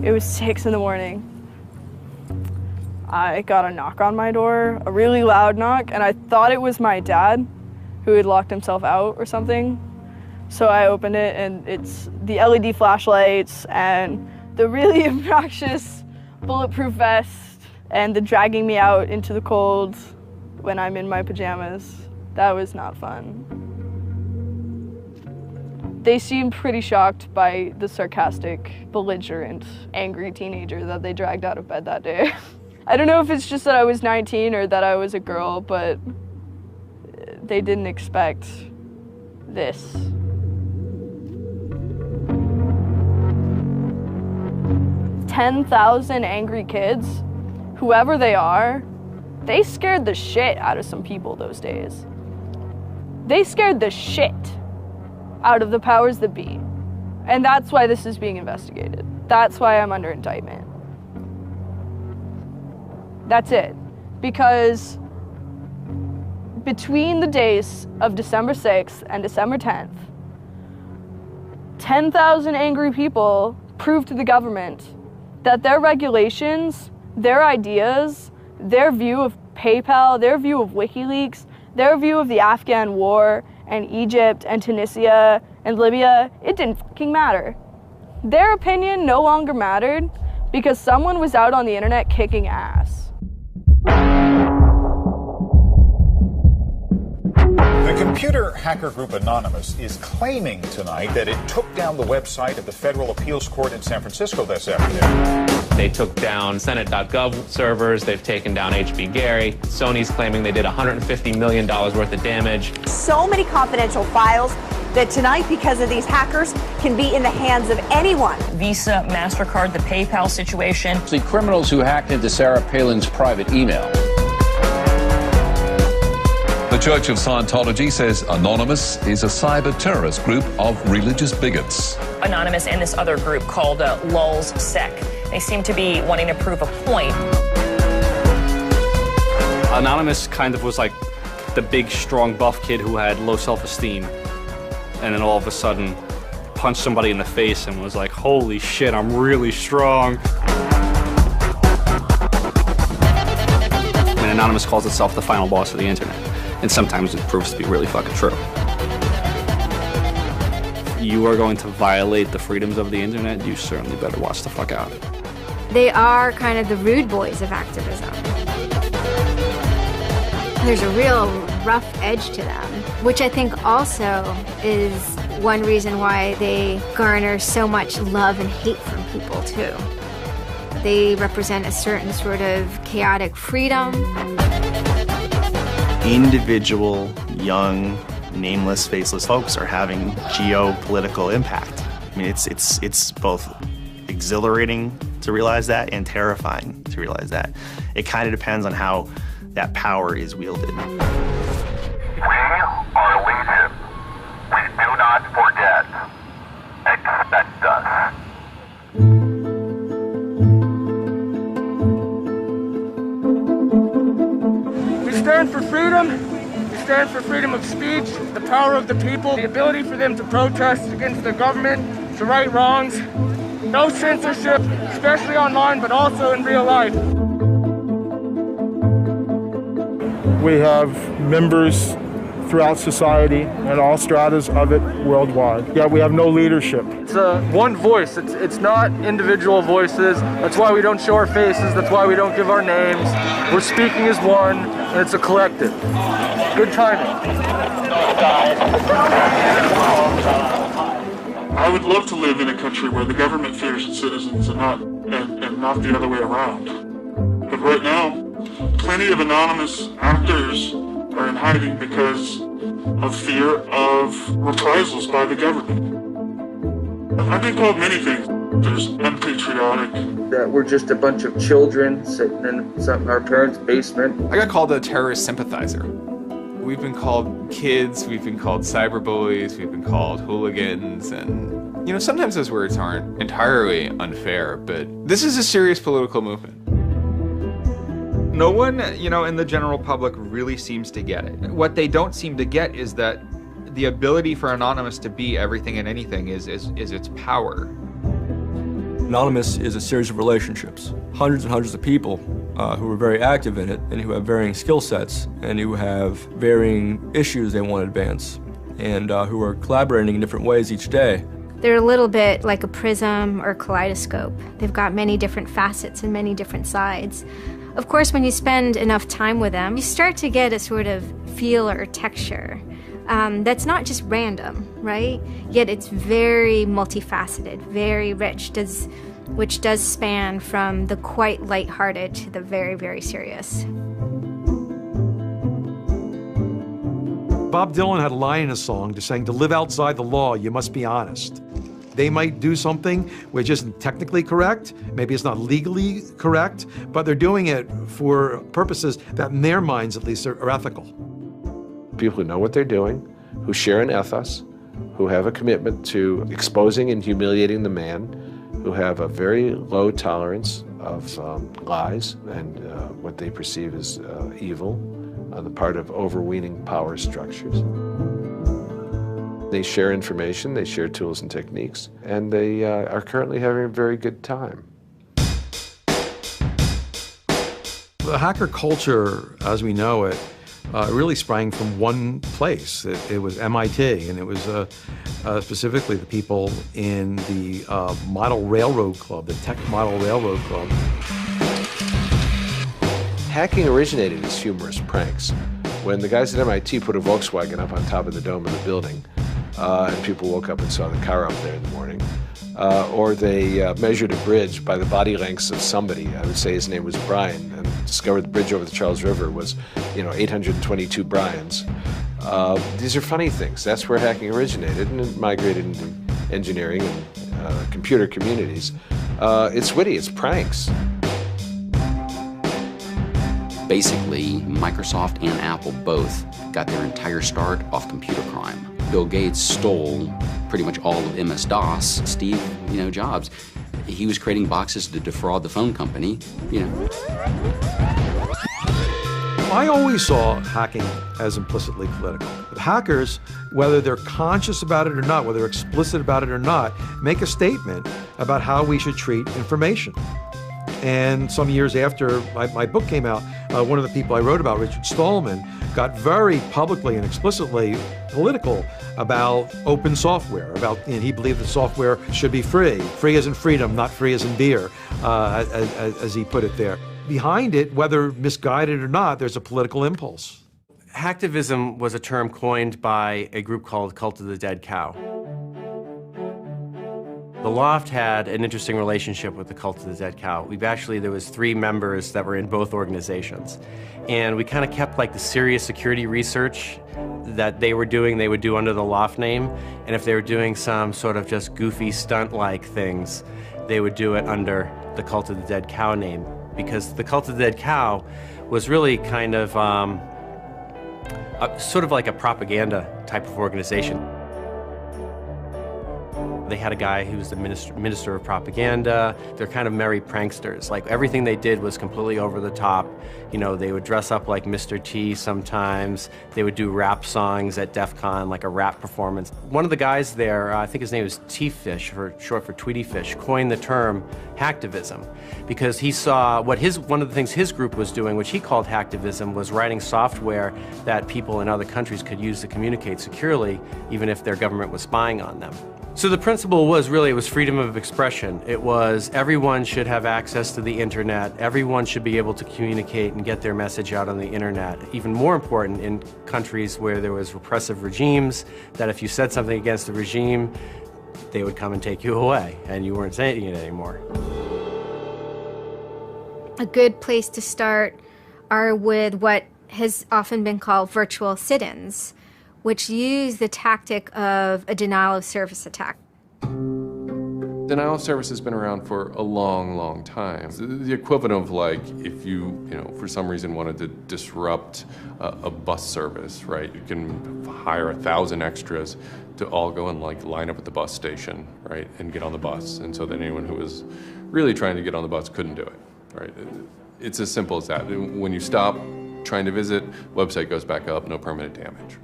It was 6 in the morning. I got a knock on my door, a really loud knock, and I thought it was my dad who had locked himself out or something. So I opened it, and it's the LED flashlights and the really obnoxious bulletproof vest and the dragging me out into the cold when I'm in my pajamas. That was not fun. They seemed pretty shocked by the sarcastic, belligerent, angry teenager that they dragged out of bed that day. I don't know if it's just that I was 19 or that I was a girl, but they didn't expect this. "10,000 angry kids, whoever they are, they scared the shit out of some people those days. They scared the shit out of the powers that be. And that's why this is being investigated. That's why I'm under indictment. That's it. Because between the days of December 6th and December 10th, 10,000 angry people proved to the government that their regulations, their ideas, their view of PayPal, their view of WikiLeaks, their view of the Afghan war and Egypt and Tunisia and Libya, it didn't fucking matter. Their opinion no longer mattered because someone was out on the internet kicking ass. The computer hacker group Anonymous is claiming tonight that it took down the website of the Federal Appeals Court in San Francisco this afternoon. They took down Senate.gov servers. They've taken down HB Gary. Sony's claiming they did $150 million worth of damage. So many confidential files that tonight, because of these hackers, can be in the hands of anyone. Visa, MasterCard, the PayPal situation. The criminals who hacked into Sarah Palin's private email. The Church of Scientology says Anonymous is a cyber terrorist group of religious bigots. Anonymous and this other group called Lulz Sec. They seem to be wanting to prove a point. Anonymous kind of was like the big, strong, buff kid who had low self-esteem. And then all of a sudden punched somebody in the face and was like, holy shit, I'm really strong. And Anonymous calls itself the final boss of the internet. And sometimes it proves to be really fucking true. You are going to violate the freedoms of the internet, you certainly better watch the fuck out. They are kind of the rude boys of activism. There's a real rough edge to them, which I think also is one reason why they garner so much love and hate from people too. They represent a certain sort of chaotic freedom. Individual, young, nameless, faceless folks are having geopolitical impact. I mean, it's both exhilarating to realize that and terrifying to realize that. It kind of depends on how that power is wielded. We are legion. We do not forget. Expect us. We stand for freedom. We stand for freedom of speech, the power of the people, the ability for them to protest against the government, to right wrongs. No censorship, especially online, but also in real life. We have members throughout society and all stratas of it worldwide. Yet we have no leadership. It's one voice. It's not individual voices. That's why we don't show our faces. That's why we don't give our names. We're speaking as one, and it's a collective. Good timing. I would love to live in a country where the government fears its citizens and not the other way around. But right now, plenty of anonymous actors are in hiding because of fear of reprisals by the government. I've been called many things. There's unpatriotic. That we're just a bunch of children sitting in our parents' basement. I got called a terrorist sympathizer. We've been called kids, we've been called cyberbullies, we've been called hooligans, and you know, sometimes those words aren't entirely unfair, but this is a serious political movement. No one, in the general public really seems to get it. What they don't seem to get is that the ability for Anonymous to be everything and anything is its power. Anonymous is a series of relationships. Hundreds and hundreds of people who are very active in it and who have varying skill sets and who have varying issues they want to advance and who are collaborating in different ways each day. They're a little bit like a prism or kaleidoscope. They've got many different facets and many different sides. Of course, when you spend enough time with them, you start to get a sort of feel or texture that's not just random, right? Yet it's very multifaceted, very rich, which does span from the quite lighthearted to the very, very serious. Bob Dylan had a line in a song just saying, to live outside the law, you must be honest. They might do something which isn't technically correct, maybe it's not legally correct, but they're doing it for purposes that in their minds at least are ethical. People who know what they're doing, who share an ethos, who have a commitment to exposing and humiliating the man, who have a very low tolerance of lies and what they perceive as evil on the part of overweening power structures. They share information, they share tools and techniques, and they are currently having a very good time. The hacker culture, as we know it, really sprang from one place. It was MIT, and it was specifically the people in the Model Railroad Club, the Tech Model Railroad Club. Hacking originated as humorous pranks. When the guys at MIT put a Volkswagen up on top of the dome of the building, and people woke up and saw the car up there in the morning, or they measured a bridge by the body lengths of somebody. I would say his name was Brian, and discovered the bridge over the Charles River was, 822 Brians. These are funny things. That's where hacking originated, and it migrated into engineering and computer communities. It's witty, it's pranks. Basically, Microsoft and Apple both got their entire start off computer crime. Bill Gates stole pretty much all of MS-DOS. Steve, Jobs, he was creating boxes to defraud the phone company, I always saw hacking as implicitly political. Hackers, whether they're conscious about it or not, whether they're explicit about it or not, make a statement about how we should treat information. And some years after my book came out, one of the people I wrote about, Richard Stallman, got very publicly and explicitly political about open software, and he believed that software should be free. Free as in freedom, not free as in beer, as he put it there. Behind it, whether misguided or not, there's a political impulse. Hacktivism was a term coined by a group called Cult of the Dead Cow. The Loft had an interesting relationship with the Cult of the Dead Cow. There was 3 members that were in both organizations. And we kind of kept like the serious security research that they would do under the Loft name. And if they were doing some sort of just goofy stunt-like things, they would do it under the Cult of the Dead Cow name. Because the Cult of the Dead Cow was really kind of sort of like a propaganda type of organization. They had a guy who was the minister of propaganda. They're kind of merry pranksters. Like everything they did was completely over the top. They would dress up like Mr. T sometimes. They would do rap songs at DEF CON, like a rap performance. One of the guys there, I think his name is T-Fish, short for Tweety Fish, coined the term hacktivism because he saw one of the things his group was doing, which he called hacktivism, was writing software that people in other countries could use to communicate securely, even if their government was spying on them. So the principle was freedom of expression. It was everyone should have access to the internet. Everyone should be able to communicate and get their message out on the internet. Even more important in countries where there was repressive regimes, that if you said something against the regime, they would come and take you away and you weren't saying it anymore. A good place to start are with what has often been called virtual sit-ins, which use the tactic of a denial-of-service attack. Denial of service has been around for a long, long time. The equivalent of like if you for some reason wanted to disrupt a bus service, right? You can hire 1,000 extras to all go and like line up at the bus station, right, and get on the bus. And so that anyone who was really trying to get on the bus couldn't do it, right? It's as simple as that. When you stop trying to visit, website goes back up, no permanent damage.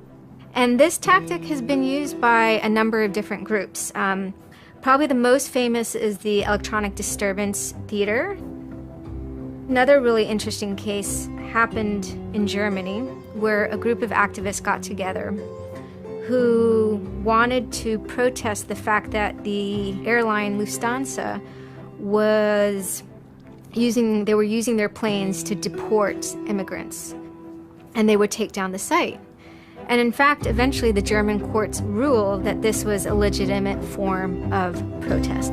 And this tactic has been used by a number of different groups. Probably the most famous is the Electronic Disturbance Theater. Another really interesting case happened in Germany, where a group of activists got together who wanted to protest the fact that the airline Lufthansa were using their planes to deport immigrants, and they would take down the site. And in fact, eventually the German courts ruled that this was a legitimate form of protest.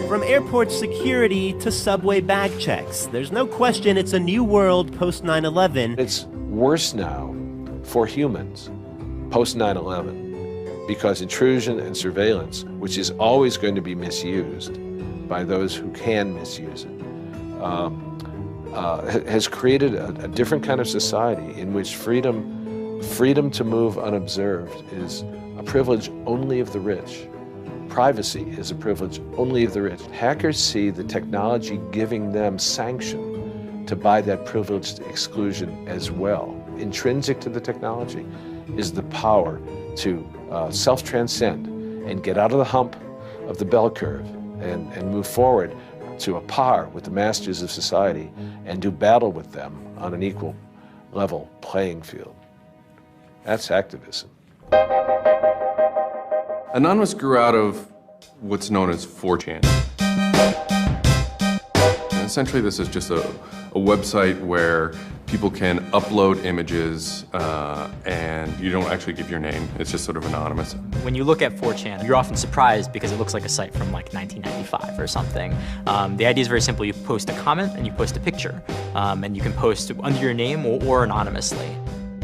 From airport security to subway bag checks, there's no question it's a new world post 9/11. It's worse now for humans post 9/11 because intrusion and surveillance, which is always going to be misused by those who can misuse it, has created a different kind of society in which freedom to move unobserved is a privilege only of the rich. Privacy is a privilege only of the rich. Hackers see the technology giving them sanction to buy that privileged exclusion as well. Intrinsic to the technology is the power to self-transcend and get out of the hump of the bell curve and move forward to a par with the masters of society and do battle with them on an equal level playing field. That's activism. Anonymous grew out of what's known as 4chan. And essentially, this is just a website where people can upload images and you don't actually give your name. It's just sort of anonymous. When you look at 4chan, you're often surprised because it looks like a site from like 1995 or something. The idea is very simple. You post a comment and you post a picture. And you can post under your name or anonymously.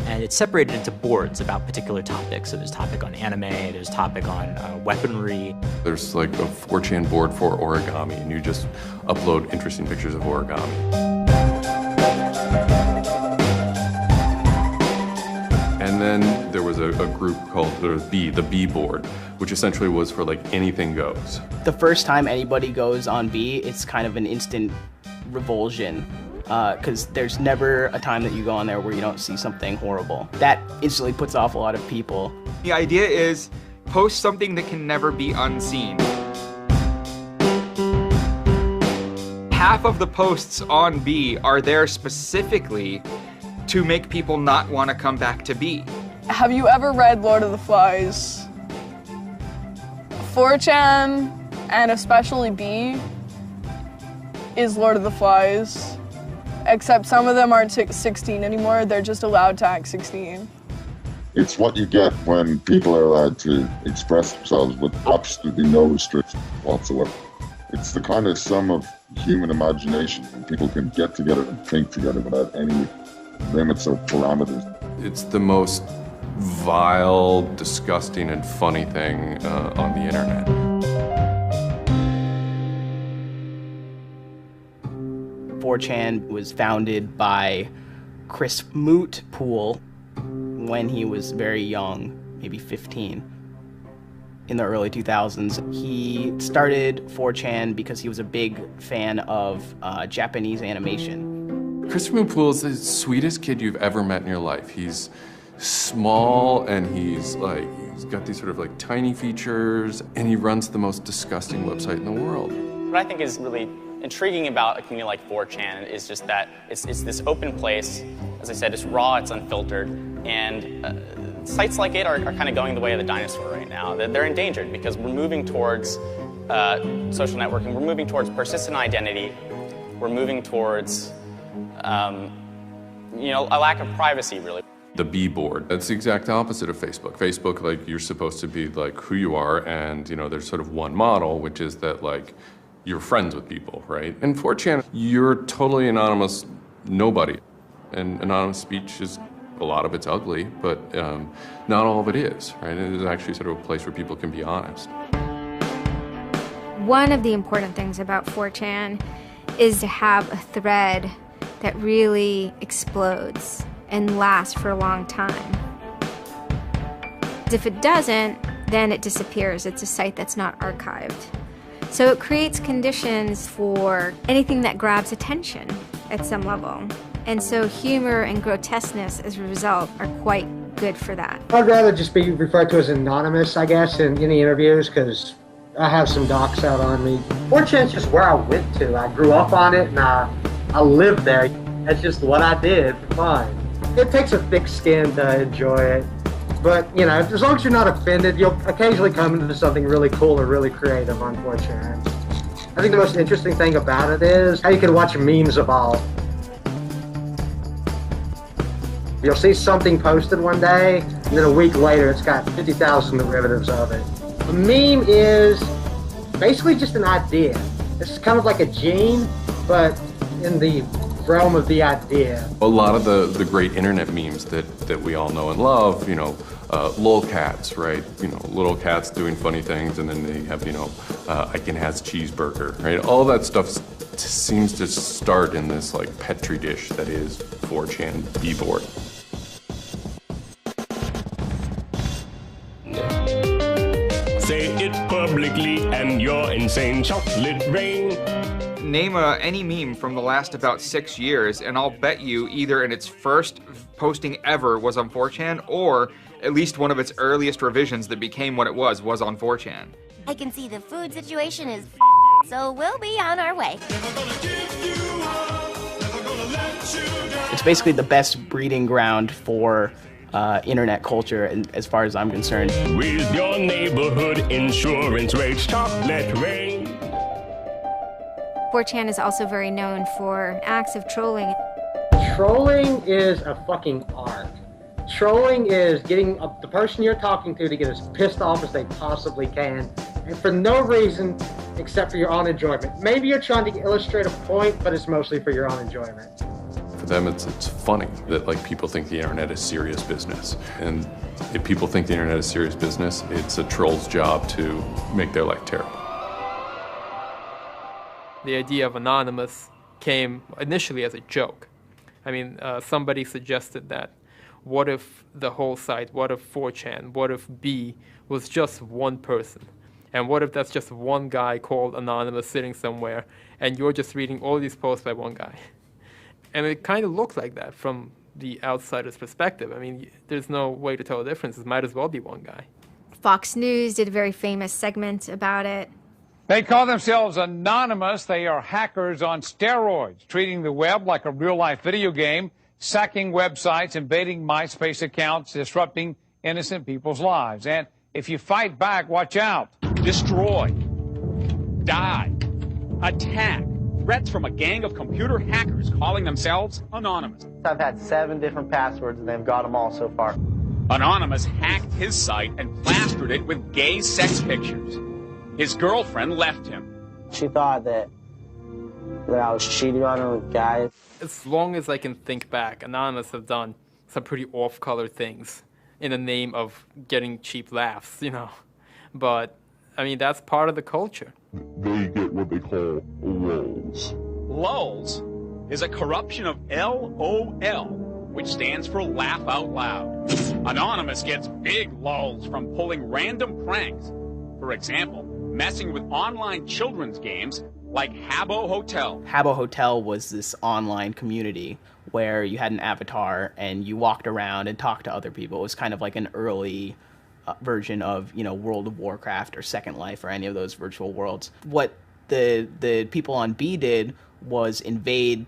And it's separated into boards about particular topics. So there's a topic on anime, there's a topic on weaponry. There's like a 4chan board for origami, and you just upload interesting pictures of origami. And then there was a group called the B board, which essentially was for like anything goes. The first time anybody goes on B, it's kind of an instant revulsion. Because there's never a time that you go on there where you don't see something horrible. That instantly puts off a lot of people. The idea is post something that can never be unseen. Half of the posts on B are there specifically to make people not want to come back to B. Have you ever read Lord of the Flies? 4chan, and especially B, is Lord of the Flies. Except some of them aren't 16 anymore, they're just allowed to act 16. It's what you get when people are allowed to express themselves with absolutely no restriction whatsoever. It's the kind of sum of human imagination when people can get together and think together without any limits or parameters. It's the most vile, disgusting, and funny thing on the internet. 4chan was founded by Chris Mootpool when he was very young, maybe 15, in the early 2000s. He started 4chan because he was a big fan of Japanese animation. Chris Mootpool is the sweetest kid you've ever met in your life. He's small and he's got these sort of like tiny features, and he runs the most disgusting website in the world. What I think is really intriguing about a community like 4chan is just that it's this open place. As I said, it's raw, it's unfiltered, and sites like it are kind of going the way of the dinosaur right now. They're endangered because we're moving towards social networking, we're moving towards persistent identity, we're moving towards a lack of privacy, really. The B board, that's the exact opposite of Facebook. Facebook, like, you're supposed to be like who you are, and there's sort of one model, which is that like you're friends with people, right? In 4chan, you're totally anonymous nobody. And anonymous speech is, a lot of it's ugly, but not all of it is, right? It is actually sort of a place where people can be honest. One of the important things about 4chan is to have a thread that really explodes and lasts for a long time. If it doesn't, then it disappears. It's a site that's not archived. So it creates conditions for anything that grabs attention at some level. And so humor and grotesqueness as a result are quite good for that. I'd rather just be referred to as anonymous, I guess, in the interviews, because I have some docs out on me. 4chan's just where I went to. I grew up on it and I lived there. That's just what I did for fun. It takes a thick skin to enjoy it. But, you know, as long as you're not offended, you'll occasionally come into something really cool or really creative on 4chan. I think the most interesting thing about it is how you can watch memes evolve. You'll see something posted one day, and then a week later it's got 50,000 derivatives of it. A meme is basically just an idea. It's kind of like a gene, but in the realm of the idea. A lot of the great internet memes that we all know and love, you know, lolcats, right? You know, little cats doing funny things, and then they have, you know, Icon has cheeseburger, right? All that stuff seems to start in this like petri dish that is 4chan b-board. Say it publicly and you're insane. Chocolate rain. Name any meme from the last about 6 years, and I'll bet you either in its first posting ever was on 4chan, or at least one of its earliest revisions that became what it was on 4chan. I can see the food situation is so we'll be on our way. It's basically the best breeding ground for internet culture, and as far as I'm concerned. With your neighborhood insurance rates, chocolate rain. 4chan is also very known for acts of trolling. Trolling is a fucking art. Trolling is getting the person you're talking to get as pissed off as they possibly can, and for no reason except for your own enjoyment. Maybe you're trying to illustrate a point, but it's mostly for your own enjoyment. For them, it's funny that like people think the internet is serious business, and if people think the internet is serious business, it's a troll's job to make their life terrible. The idea of anonymous came initially as a joke. I mean, somebody suggested that what if the whole site, what if 4chan, what if B was just one person? And what if that's just one guy called Anonymous sitting somewhere and you're just reading all these posts by one guy? And it kind of looks like that from the outsider's perspective. I mean, there's no way to tell the difference. It might as well be one guy. Fox News did a very famous segment about it. They call themselves anonymous. They are hackers on steroids, treating the web like a real-life video game, sacking websites, invading MySpace accounts, disrupting innocent people's lives. And if you fight back, watch out. Destroy. Die. Attack. Threats from a gang of computer hackers calling themselves Anonymous. I've had 7 different passwords and they've got them all so far. Anonymous hacked his site and plastered it with gay sex pictures. His girlfriend left him. She thought that I was cheating on her with guys. As long as I can think back, Anonymous have done some pretty off-color things in the name of getting cheap laughs, you know. But, I mean, that's part of the culture. They get what they call lulz. Lulz is a corruption of LOL, which stands for laugh out loud. Anonymous gets big lulz from pulling random pranks. For example, messing with online children's games like Habbo Hotel. Habbo Hotel was this online community where you had an avatar and you walked around and talked to other people. It was kind of like an early version of, you know, World of Warcraft or Second Life or any of those virtual worlds. What the people on B did was invade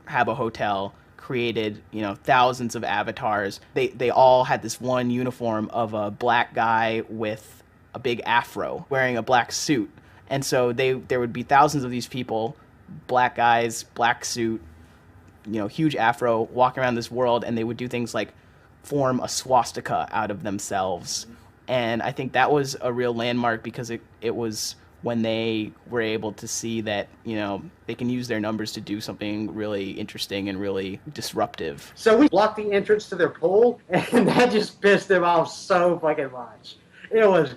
Habbo Hotel, created, you know, thousands of avatars. They all had this one uniform of a black guy with a big afro wearing a black suit. And so there would be thousands of these people, black guys, black suit, you know, huge afro, walking around this world, and they would do things like form a swastika out of themselves. And I think that was a real landmark because it was when they were able to see that, you know, they can use their numbers to do something really interesting and really disruptive. So we blocked the entrance to their pool, and that just pissed them off so fucking much. It was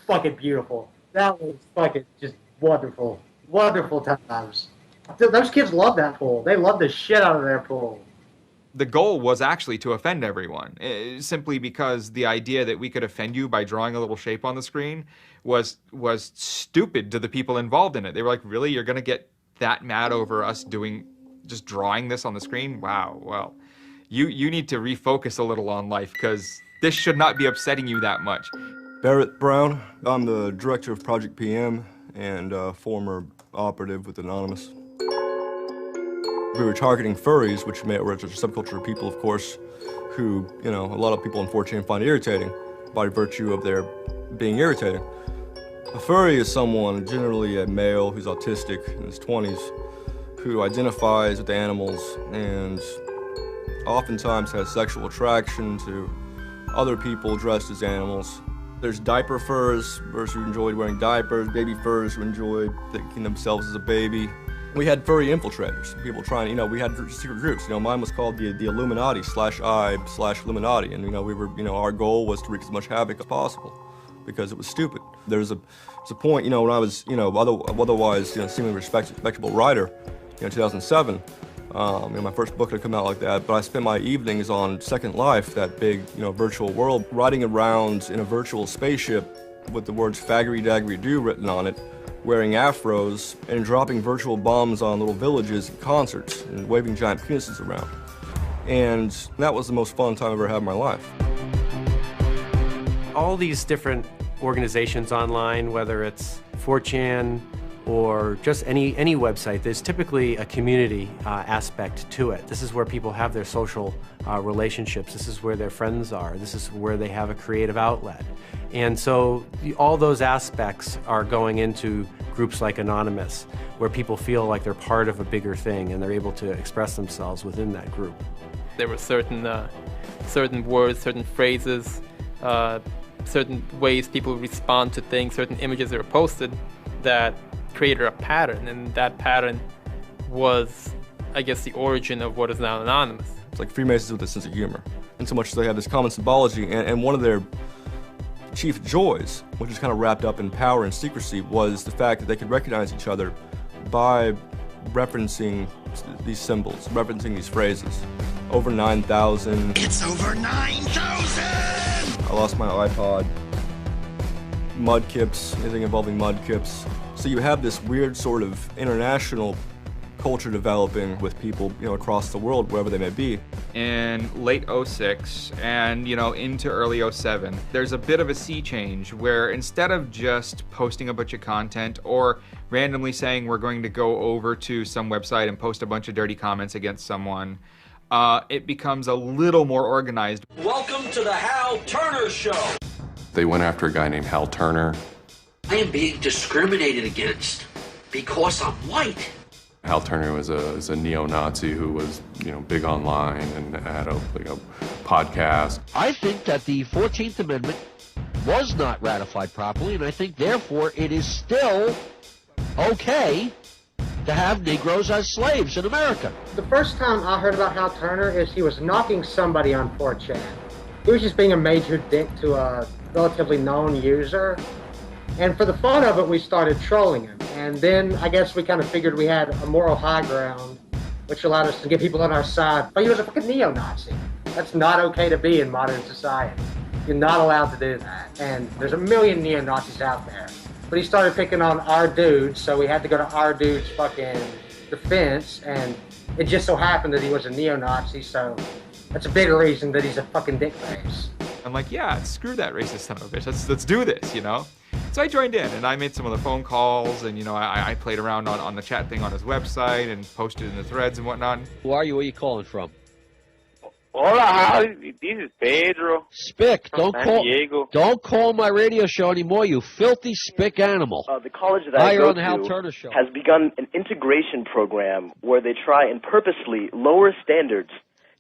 fucking beautiful. That was fucking just wonderful. Wonderful times. Those kids love that pool. They love the shit out of their pool. The goal was actually to offend everyone, simply because the idea that we could offend you by drawing a little shape on the screen was stupid to the people involved in it. They were like, really? You're going to get that mad over us just drawing this on the screen? Wow, well, you need to refocus a little on life because this should not be upsetting you that much. Barrett Brown. I'm the director of Project PM and former operative with Anonymous. We were targeting furries, which were a subculture of people, of course, who, a lot of people on 4chan find irritating by virtue of their being irritating. A furry is someone, generally a male who's autistic in his 20s, who identifies with animals and oftentimes has sexual attraction to other people dressed as animals. There's diaper furs, furs who enjoyed wearing diapers, baby furs who enjoyed thinking themselves as a baby. We had furry infiltrators, people trying, we had secret groups. Mine was called the Illuminati /I/Illuminati, and we were, our goal was to wreak as much havoc as possible because it was stupid. There's a point, when I was, otherwise, seemingly respectable writer, 2007. My first book had come out like that, but I spent my evenings on Second Life, that big, virtual world, riding around in a virtual spaceship with the words faggery daggery do written on it, wearing afros, and dropping virtual bombs on little villages and concerts, and waving giant penises around. And that was the most fun time I've ever had in my life. All these different organizations online, whether it's 4chan, or just any website, there's typically a community aspect to it. This is where people have their social relationships. This is where their friends are. This is where they have a creative outlet. And so all those aspects are going into groups like Anonymous, where people feel like they're part of a bigger thing and they're able to express themselves within that group. There were certain words, certain phrases, certain ways people respond to things, certain images that were posted that created a pattern, and that pattern was, I guess, the origin of what is now Anonymous. It's like Freemasons with a sense of humor, in so much as they have this common symbology, and one of their chief joys, which is kind of wrapped up in power and secrecy, was the fact that they could recognize each other by referencing these symbols, referencing these phrases. Over 9,000. It's over 9,000! I lost my iPod. Mudkips, anything involving mudkips. So you have this weird sort of international culture developing with people, across the world, wherever they may be. In late 06 and, into early 07, there's a bit of a sea change where instead of just posting a bunch of content or randomly saying we're going to go over to some website and post a bunch of dirty comments against someone, it becomes a little more organized. Welcome to the Hal Turner Show! They went after a guy named Hal Turner. I am being discriminated against because I'm white. Hal Turner was a neo-Nazi who was, big online and had a podcast. I think that the 14th Amendment was not ratified properly, and I think, therefore, it is still okay to have Negroes as slaves in America. The first time I heard about Hal Turner is he was knocking somebody on 4chan. He was just being a major dick to a relatively known user. And for the fun of it, we started trolling him. And then I guess we kind of figured we had a moral high ground, which allowed us to get people on our side. But he was a fucking neo-Nazi. That's not okay to be in modern society. You're not allowed to do that. And there's a million neo-Nazis out there. But he started picking on our dudes, so we had to go to our dude's fucking defense. And it just so happened that he was a neo-Nazi, so that's a bigger reason that he's a fucking dickface. I'm like, yeah, screw that racist son of a bitch. Let's do this, So I joined in, and I made some of the phone calls, and, I played around on the chat thing on his website and posted in the threads and whatnot. Who are you? Where are you calling from? Hola, this is Pedro. Spick, Diego. don't call my radio show anymore, you filthy spick animal. The college that I you're go on the Hal to Turner show. has begun an integration program where they try and purposely lower standards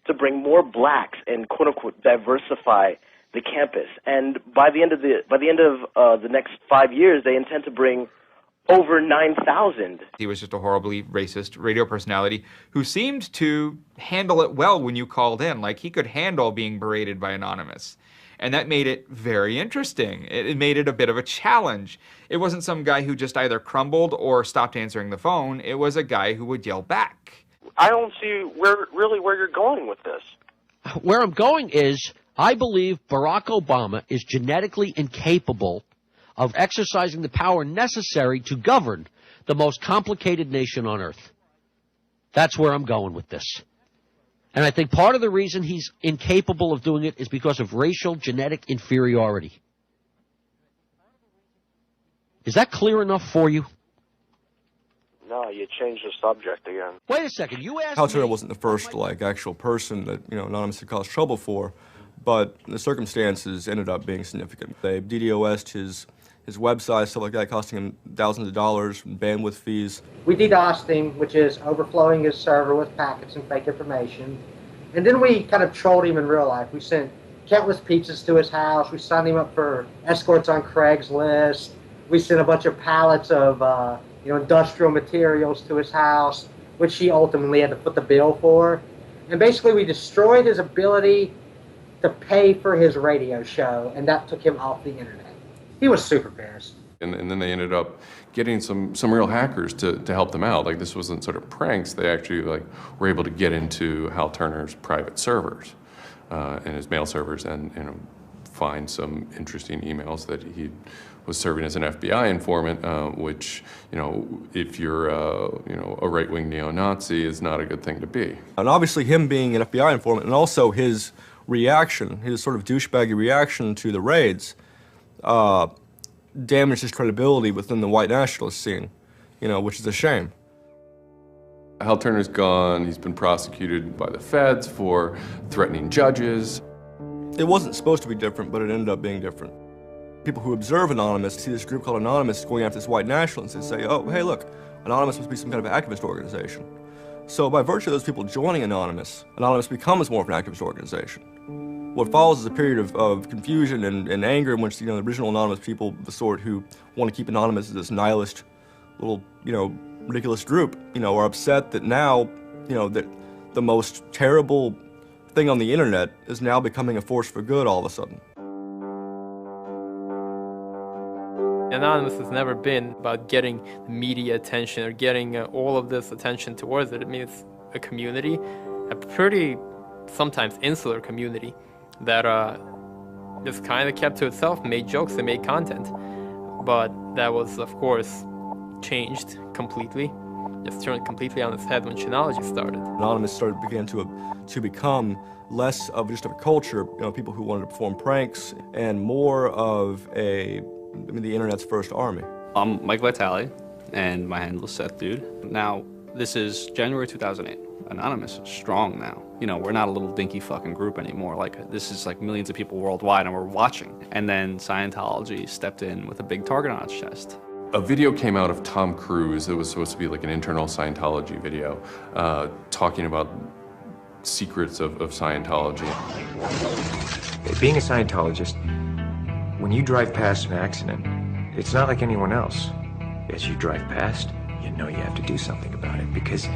to bring more blacks and quote unquote diversify the campus. And by the end of the next 5 years, they intend to bring over 9,000. He was just a horribly racist radio personality who seemed to handle it well when you called in. Like, he could handle being berated by Anonymous. And that made it very interesting. It made it a bit of a challenge. It wasn't some guy who just either crumbled or stopped answering the phone. It was a guy who would yell back. I don't see where you're going with this. Where I'm going is, I believe Barack Obama is genetically incapable of exercising the power necessary to govern the most complicated nation on earth. That's where I'm going with this. And I think part of the reason he's incapable of doing it is because of racial genetic inferiority. Is that clear enough for you? No, you changed the subject again. Wait a second, you asked Hal Turner me... wasn't the first, actual person that, Anonymous had caused trouble for, but the circumstances ended up being significant. They DDoS'd his website, stuff like that, costing him thousands of dollars, bandwidth fees. We DDoSed him, which is overflowing his server with packets and fake information. And then we kind of trolled him in real life. We sent countless pizzas to his house. We signed him up for escorts on Craigslist. We sent a bunch of pallets of industrial materials to his house, which he ultimately had to foot the bill for. And basically we destroyed his ability to pay for his radio show, and that took him off the internet. He was super pissed. And then they ended up getting some real hackers to help them out. Like, this wasn't sort of pranks. They actually were able to get into Hal Turner's private servers and his mail servers and find some interesting emails that he was serving as an FBI informant, which, if you're a right-wing neo-Nazi, is not a good thing to be. And obviously him being an FBI informant, and also his reaction, his sort of douchebaggy reaction to the raids, damaged his credibility within the white nationalist scene, which is a shame. Hal Turner's gone. He's been prosecuted by the feds for threatening judges. It wasn't supposed to be different, but it ended up being different. People who observe Anonymous see this group called Anonymous going after this white nationalists and say, oh, hey, look, Anonymous must be some kind of activist organization. So by virtue of those people joining Anonymous, Anonymous becomes more of an activist organization. What follows is a period of confusion and anger in which, the original Anonymous people, the sort who want to keep Anonymous as this nihilist little, ridiculous group, are upset that now, that the most terrible thing on the internet is now becoming a force for good all of a sudden. Anonymous has never been about getting media attention or getting all of this attention towards it. I mean, it's a community, a pretty, sometimes insular community that just kind of kept to itself, made jokes and made content. But that was, of course, changed completely, just turned completely on its head when Chinology started. Anonymous began to become less of just a culture, people who wanted to perform pranks, and more of the internet's first army. I'm Mike Vitale, and my handle is Seth Dude. Now, this is January 2008. Anonymous is strong now. We're not a little dinky fucking group anymore. This is millions of people worldwide, and we're watching. And then Scientology stepped in with a big target on its chest. A video came out of Tom Cruise. It was supposed to be an internal Scientology video, talking about secrets of Scientology. Being a Scientologist, when you drive past an accident, it's not like anyone else. As you drive past, you know you have to do something about it because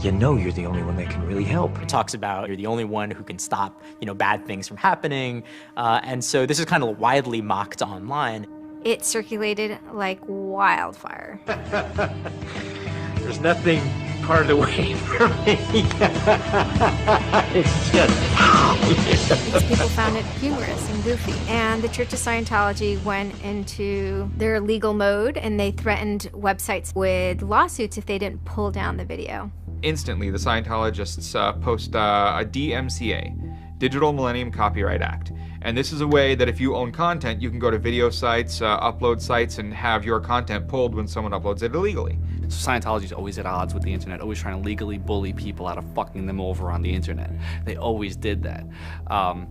you know you're the only one that can really help. It talks about you're the only one who can stop, bad things from happening. And so this is kind of widely mocked online. It circulated like wildfire. There's nothing part away from me. It's just... People found it humorous and goofy. And the Church of Scientology went into their legal mode, and they threatened websites with lawsuits if they didn't pull down the video. Instantly, the Scientologists post a DMCA, Digital Millennium Copyright Act. And this is a way that if you own content, you can go to video sites, upload sites, and have your content pulled when someone uploads it illegally. So Scientology's always at odds with the internet, always trying to legally bully people out of fucking them over on the internet. They always did that. And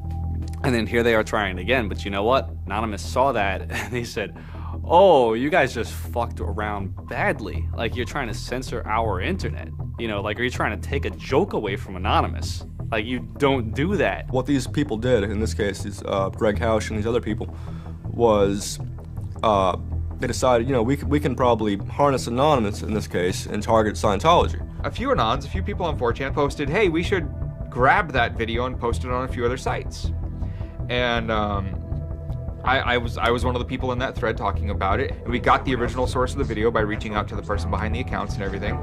then here they are trying again, but you know what? Anonymous saw that, and they said, oh, you guys just fucked around badly. You're trying to censor our internet. Are you trying to take a joke away from Anonymous? You don't do that. What these people did, in this case, is Greg Hausch and these other people, was they decided, we can probably harness Anonymous in this case and target Scientology. A few Anons, a few people on 4chan posted, hey, we should grab that video and post it on a few other sites. And I was one of the people in that thread talking about it, and we got the original source of the video by reaching out to the person behind the accounts and everything.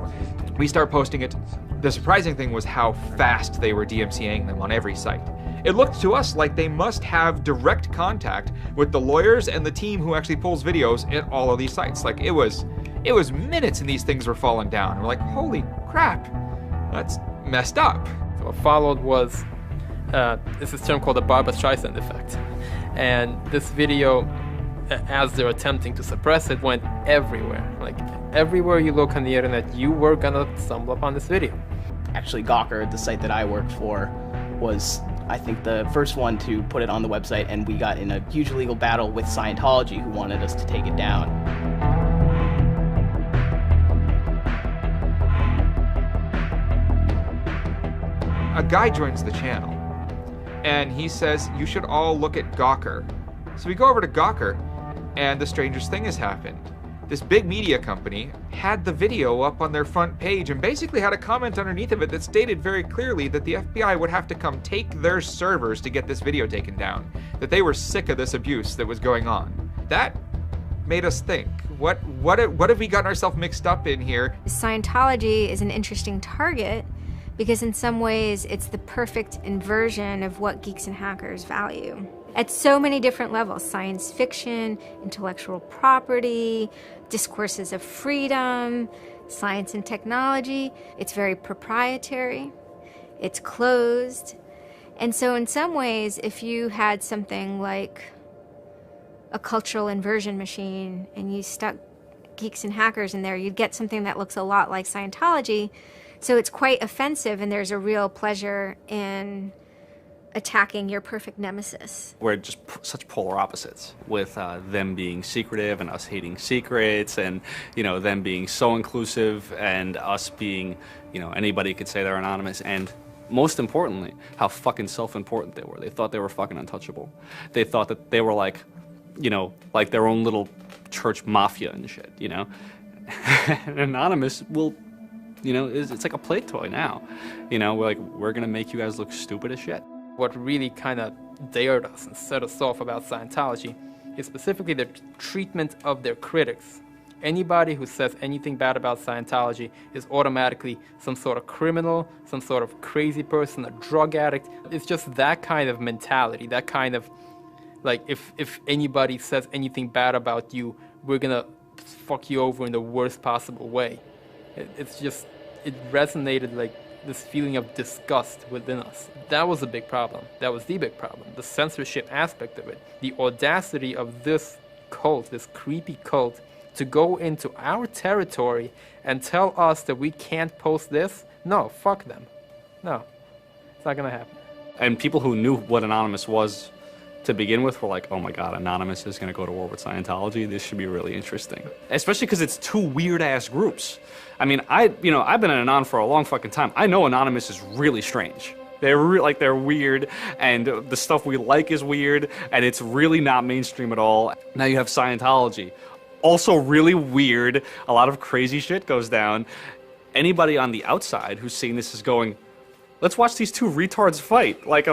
We start posting it. The surprising thing was how fast they were DMCAing them on every site. It looked to us like they must have direct contact with the lawyers and the team who actually pulls videos at all of these sites. It was minutes and these things were falling down. We're like, holy crap, that's messed up. So what followed was this term called the Barbra Streisand effect. And this video as they're attempting to suppress it, went everywhere. Like, everywhere you look on the internet, you were gonna stumble upon this video. Actually, Gawker, the site that I work for, was, I think, the first one to put it on the website, and we got in a huge legal battle with Scientology, who wanted us to take it down. A guy joins the channel, and he says, you should all look at Gawker. So we go over to Gawker, and the strangest thing has happened. This big media company had the video up on their front page and basically had a comment underneath of it that stated very clearly that the FBI would have to come take their servers to get this video taken down, that they were sick of this abuse that was going on. That made us think, what have we gotten ourselves mixed up in here? Scientology is an interesting target because in some ways it's the perfect inversion of what geeks and hackers value. At so many different levels: science fiction, intellectual property, discourses of freedom, science and technology. It's very proprietary, it's closed. And so in some ways, if you had something like a cultural inversion machine and you stuck geeks and hackers in there, you'd get something that looks a lot like Scientology. So it's quite offensive, and there's a real pleasure in attacking your perfect nemesis. We're just such polar opposites, with them being secretive and us hating secrets, and them being so inclusive and us being, anybody could say they're anonymous, and most importantly, how fucking self-important they were. They thought they were fucking untouchable. They thought that they were like their own little church mafia and shit, And Anonymous will, it's like a play toy now. We're gonna make you guys look stupid as shit. What really kind of dared us and set us off about Scientology is specifically the treatment of their critics. Anybody who says anything bad about Scientology is automatically some sort of criminal, some sort of crazy person, a drug addict. It's just that kind of mentality, that kind of, like, if anybody says anything bad about you, we're gonna fuck you over in the worst possible way. It resonated like this feeling of disgust within us. That was a big problem. That was the big problem. The censorship aspect of it. The audacity of this cult, this creepy cult, to go into our territory and tell us that we can't post this? No, fuck them. No, it's not gonna happen. And people who knew what Anonymous was to begin with were like, oh my god, Anonymous is gonna go to war with Scientology. This should be really interesting. Especially because it's two weird-ass groups. I mean, I've been an Anon for a long fucking time. I know Anonymous is really strange. They're weird, and the stuff we like is weird, and it's really not mainstream at all. Now you have Scientology. Also really weird. A lot of crazy shit goes down. Anybody on the outside who's seeing this is going, let's watch these two retards fight. Like,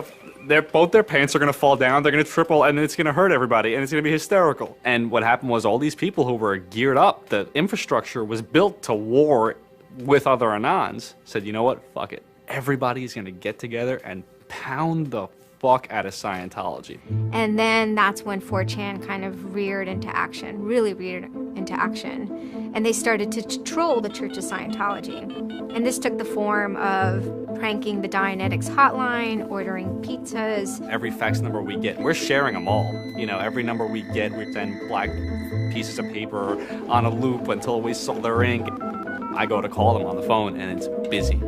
both their pants are gonna fall down, they're gonna triple, and it's gonna hurt everybody, and it's gonna be hysterical. And what happened was all these people who were geared up, the infrastructure was built to war with other Anons, said, you know what, fuck it. Everybody's gonna get together and pound the fuck out of Scientology. And then that's when 4chan kind of reared into action, really reared into action. And they started to troll the Church of Scientology. And this took the form of pranking the Dianetics hotline, ordering pizzas. Every fax number we get, we're sharing them all. Every number we get, we send black pieces of paper on a loop until we sold their ink. I go to call them on the phone and it's busy.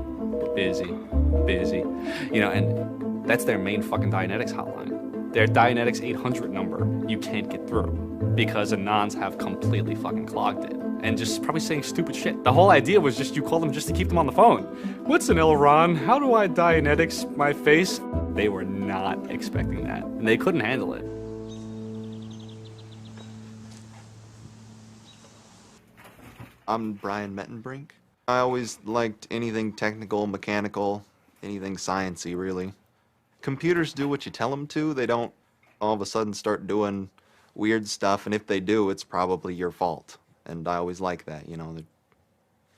And that's their main fucking Dianetics hotline. Their Dianetics 800 number, you can't get through because Anons have completely fucking clogged it and just probably saying stupid shit. The whole idea was just you call them just to keep them on the phone. What's an Elron? How do I Dianetics my face? They were not expecting that, and they couldn't handle it. I'm Brian Mettenbrink. I always liked anything technical, mechanical, anything sciencey, really. Computers do what you tell them to. They don't all of a sudden start doing weird stuff, and if they do, it's probably your fault. And I always like that, they're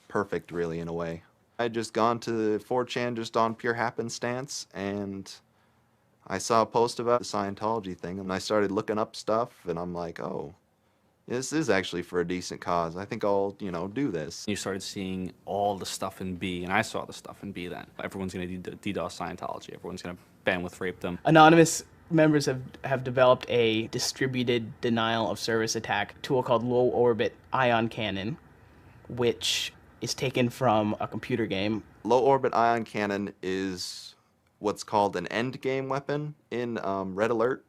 perfect, really, in a way. I just gone to 4chan just on pure happenstance, and I saw a post about the Scientology thing, and I started looking up stuff, and I'm like, oh, this is actually for a decent cause. I think I'll, do this. You started seeing all the stuff in B, and I saw the stuff in B then. Everyone's going to DDoS Scientology. Everyone's going to bandwidth rape them. Anonymous Members have developed a distributed denial of service attack tool called low orbit ion cannon, which is taken from a computer game. Low orbit ion cannon is what's called an end game weapon in Red Alert.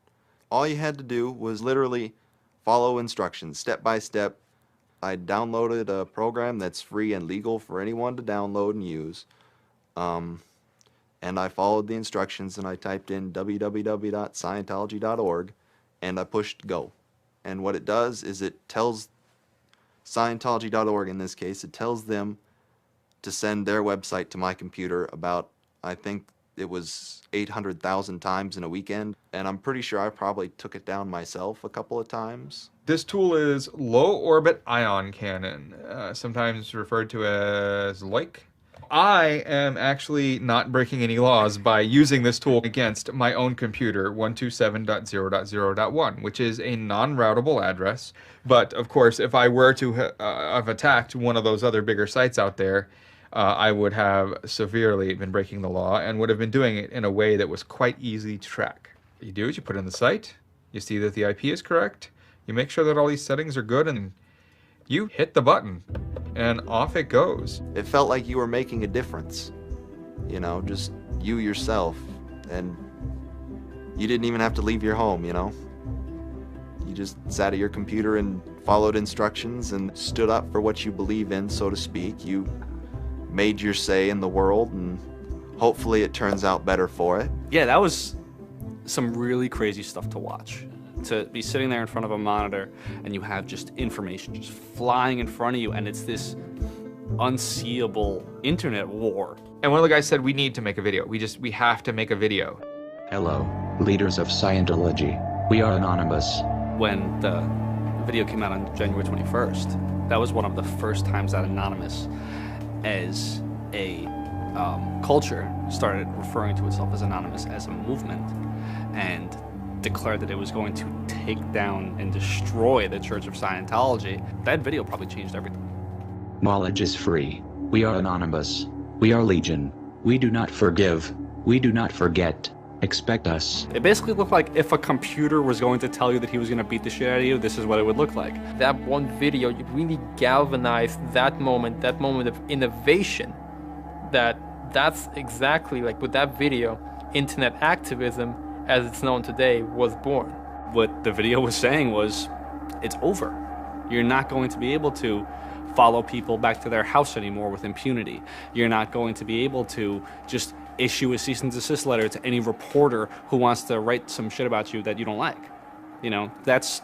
All you had to do was literally follow instructions step by step. I downloaded a program that's free and legal for anyone to download and use. And I followed the instructions and I typed in www.scientology.org and I pushed go. And what it does is it tells Scientology.org, in this case, it tells them to send their website to my computer about, I think it was 800,000 times in a weekend. And I'm pretty sure I probably took it down myself a couple of times. This tool is low orbit ion cannon, sometimes referred to as LOIC. I am actually not breaking any laws by using this tool against my own computer, 127.0.0.1, which is a non-routable address. But of course, if I were to have attacked one of those other bigger sites out there, I would have severely been breaking the law and would have been doing it in a way that was quite easy to track. What you do is you put in the site, you see that the IP is correct, you make sure that all these settings are good, and you hit the button, and off it goes. It felt like you were making a difference. You know, just you yourself. And you didn't even have to leave your home, you know? You just sat at your computer and followed instructions and stood up for what you believe in, so to speak. You made your say in the world, and hopefully it turns out better for it. Yeah, that was some really crazy stuff to watch. To be sitting there in front of a monitor and you have just information just flying in front of you, and it's this unseeable internet war. And one of the guys said, we need to make a video. We have to make a video. Hello, leaders of Scientology. We are anonymous. When the video came out on January 21st, that was one of the first times that Anonymous as a culture started referring to itself as Anonymous as a movement, and declared that it was going to take down and destroy the Church of Scientology. That video probably changed everything. Knowledge is free. We are anonymous. We are legion. We do not forgive. We do not forget. Expect us. It basically looked like if a computer was going to tell you that he was going to beat the shit out of you, this is what it would look like. That one video, you really galvanized that moment of innovation. That's exactly like with that video, internet activism as it's known today was born. What the video was saying was, it's over. You're not going to be able to follow people back to their house anymore with impunity. You're not going to be able to just issue a cease and desist letter to any reporter who wants to write some shit about you that you don't like. You know, that's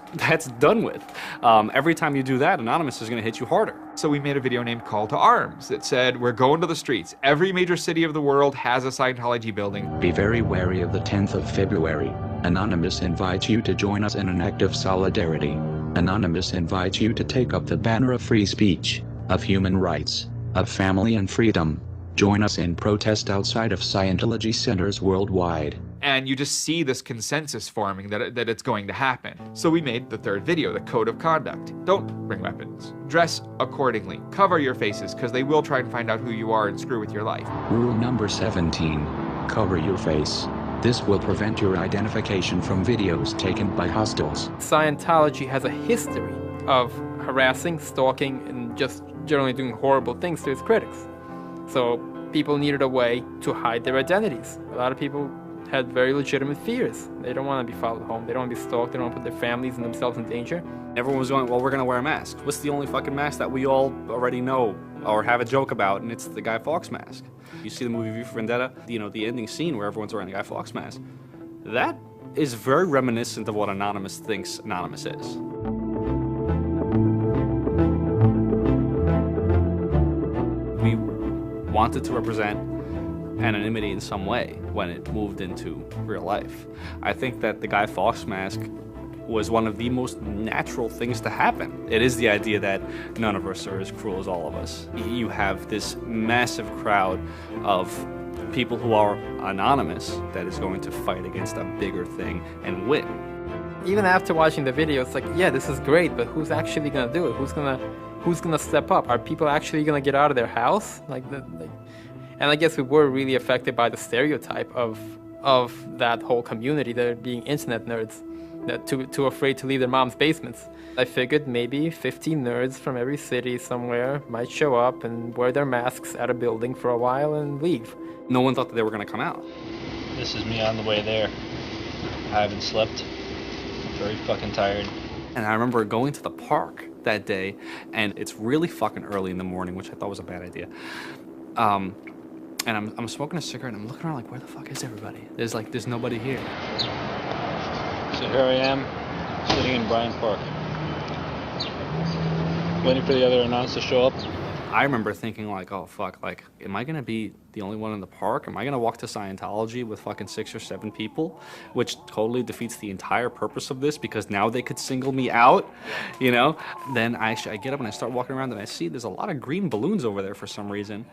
done with. Every time you do that, Anonymous is going to hit you harder. So we made a video named Call to Arms that said, we're going to the streets. Every major city of the world has a Scientology building. Be very wary of the 10th of February. Anonymous invites you to join us in an act of solidarity. Anonymous invites you to take up the banner of free speech, of human rights, of family and freedom. Join us in protest outside of Scientology centers worldwide. And you just see this consensus forming that it's going to happen. So we made the third video, the code of conduct. Don't bring weapons. Dress accordingly. Cover your faces, because they will try and find out who you are and screw with your life. Rule number 17. Cover your face. This will prevent your identification from videos taken by hostiles. Scientology has a history of harassing, stalking, and just generally doing horrible things to its critics. So people needed a way to hide their identities. A lot of people had very legitimate fears. They don't want to be followed home. They don't want to be stalked. They don't want to put their families and themselves in danger. Everyone was going, well, we're going to wear a mask. What's the only fucking mask that we all already know or have a joke about? And it's the Guy Fawkes mask. You see the movie V for Vendetta, you know, the ending scene where everyone's wearing a Guy Fawkes mask. That is very reminiscent of what Anonymous thinks Anonymous is. We wanted to represent anonymity in some way when it moved into real life. I think that the Guy Fawkes mask was one of the most natural things to happen. It is the idea that none of us are as cruel as all of us. You have this massive crowd of people who are anonymous that is going to fight against a bigger thing and win. Even after watching the video, it's like, yeah, this is great, but who's actually gonna do it? Who's gonna step up? Are people actually gonna get out of their house? And I guess we were really affected by the stereotype of of that whole community that are being internet nerds, that too afraid to leave their mom's basements. I figured maybe 50 nerds from every city somewhere might show up and wear their masks at a building for a while and leave. No one thought that they were going to come out. This is me on the way there. I haven't slept. I'm very fucking tired. And I remember going to the park that day, and it's really fucking early in the morning, which I thought was a bad idea. And I'm smoking a cigarette, and I'm looking around like, where the fuck is everybody? There's nobody here. So here I am, sitting in Bryant Park, waiting for the other announce to show up. I remember thinking like, oh fuck, like, am I gonna be the only one in the park? Am I gonna walk to Scientology with fucking 6 or 7 people? Which totally defeats the entire purpose of this, because now they could single me out, you know? Then I get up and I start walking around and I see there's a lot of green balloons over there for some reason.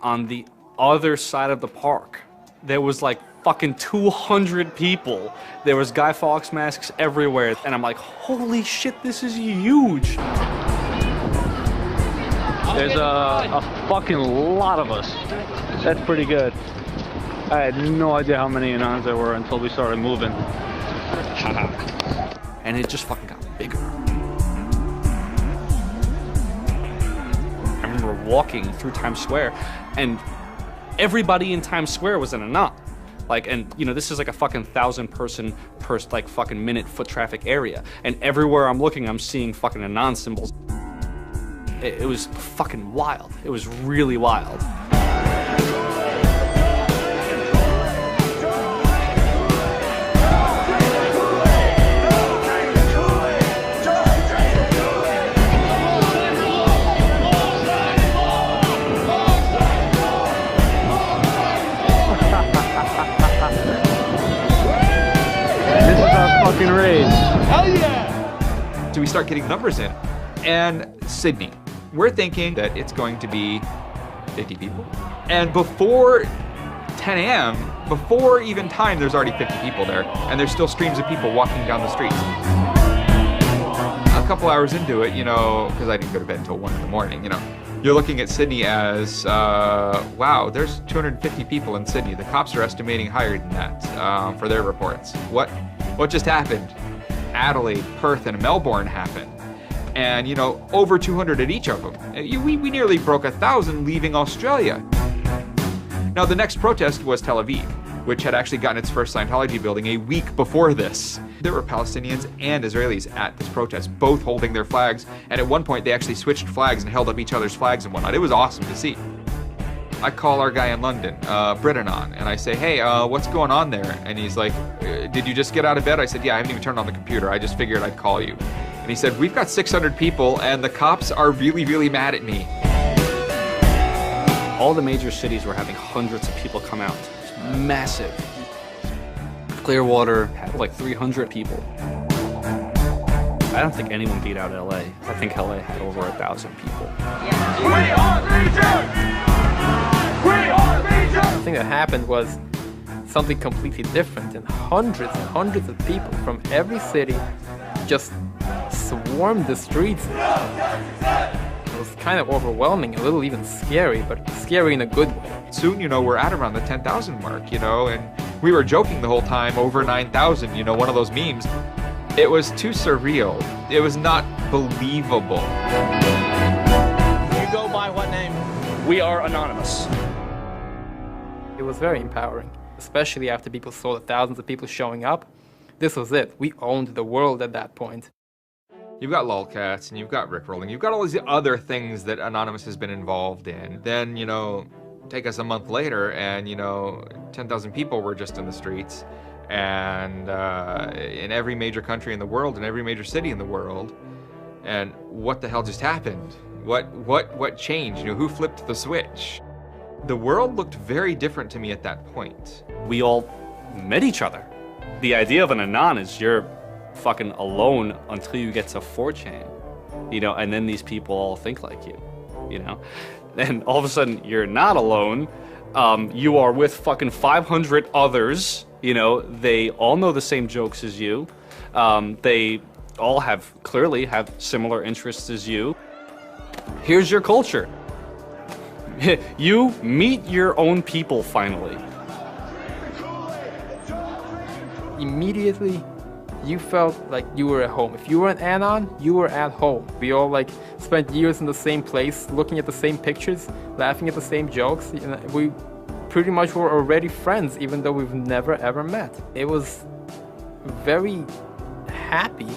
On the other side of the park, there was like fucking 200 people. There was Guy Fawkes masks everywhere. And I'm like, holy shit, this is huge. There's a fucking lot of us. That's pretty good. I had no idea how many Anons there were until we started moving. And it just fucking got bigger. I remember walking through Times Square, and everybody in Times Square was an Anon. Like, and you know, this is like a fucking 1,000 person per like fucking minute foot traffic area. And everywhere I'm looking, I'm seeing fucking Anon symbols. It was fucking wild. It was really wild. This is our fucking race. Hell yeah! So we start getting numbers in. And Sydney. We're thinking that it's going to be 50 people. And before 10 a.m., before even time, there's already 50 people there. And there's still streams of people walking down the streets. A couple hours into it, you know, because I didn't go to bed until 1 in the morning, you know, you're looking at Sydney as, wow, there's 250 people in Sydney. The cops are estimating higher than that for their reports. What just happened? Adelaide, Perth, and Melbourne happened. And, you know, over 200 at each of them. We nearly broke 1,000 leaving Australia. Now, the next protest was Tel Aviv, which had actually gotten its first Scientology building a week before this. There were Palestinians and Israelis at this protest, both holding their flags, and at one point they actually switched flags and held up each other's flags and whatnot. It was awesome to see. I call our guy in London, Britanon, and I say, hey, what's going on there? And he's like, did you just get out of bed? I said, yeah, I haven't even turned on the computer. I just figured I'd call you. And he said, we've got 600 people, and the cops are really, really mad at me. All the major cities were having hundreds of people come out. Massive. Clearwater had like 300 people. I don't think anyone beat out LA. I think LA had over 1,000 people. We are Legion! We are Legion! The thing that happened was something completely different, and hundreds of people from every city just swarmed the streets. It was kind of overwhelming, a little even scary, but scary in a good way. Soon, you know, we're at around the 10,000 mark, you know, and we were joking the whole time, over 9,000, you know, one of those memes. It was too surreal. It was not believable. You go by what name? We are Anonymous. It was very empowering, especially after people saw the thousands of people showing up. This was it. We owned the world at that point. You've got lolcats, and you've got rickrolling. You've got all these other things that Anonymous has been involved in. Then, you know, take us a month later, and, you know, 10,000 people were just in the streets. And in every major country in the world, in every major city in the world. And what the hell just happened? What changed? You know, who flipped the switch? The world looked very different to me at that point. We all met each other. The idea of an Anon is you're fucking alone until you get to 4chan, you know, and then these people all think like you know? And all of a sudden, you're not alone. You are with fucking 500 others, you know, they all know the same jokes as you. They all clearly have similar interests as you. Here's your culture. You meet your own people finally. immediately you felt like you were at home. If you were an Anon, you were at home. We all like spent years in the same place, looking at the same pictures, laughing at the same jokes. You know, we pretty much were already friends, even though we've never ever met. It was very happy.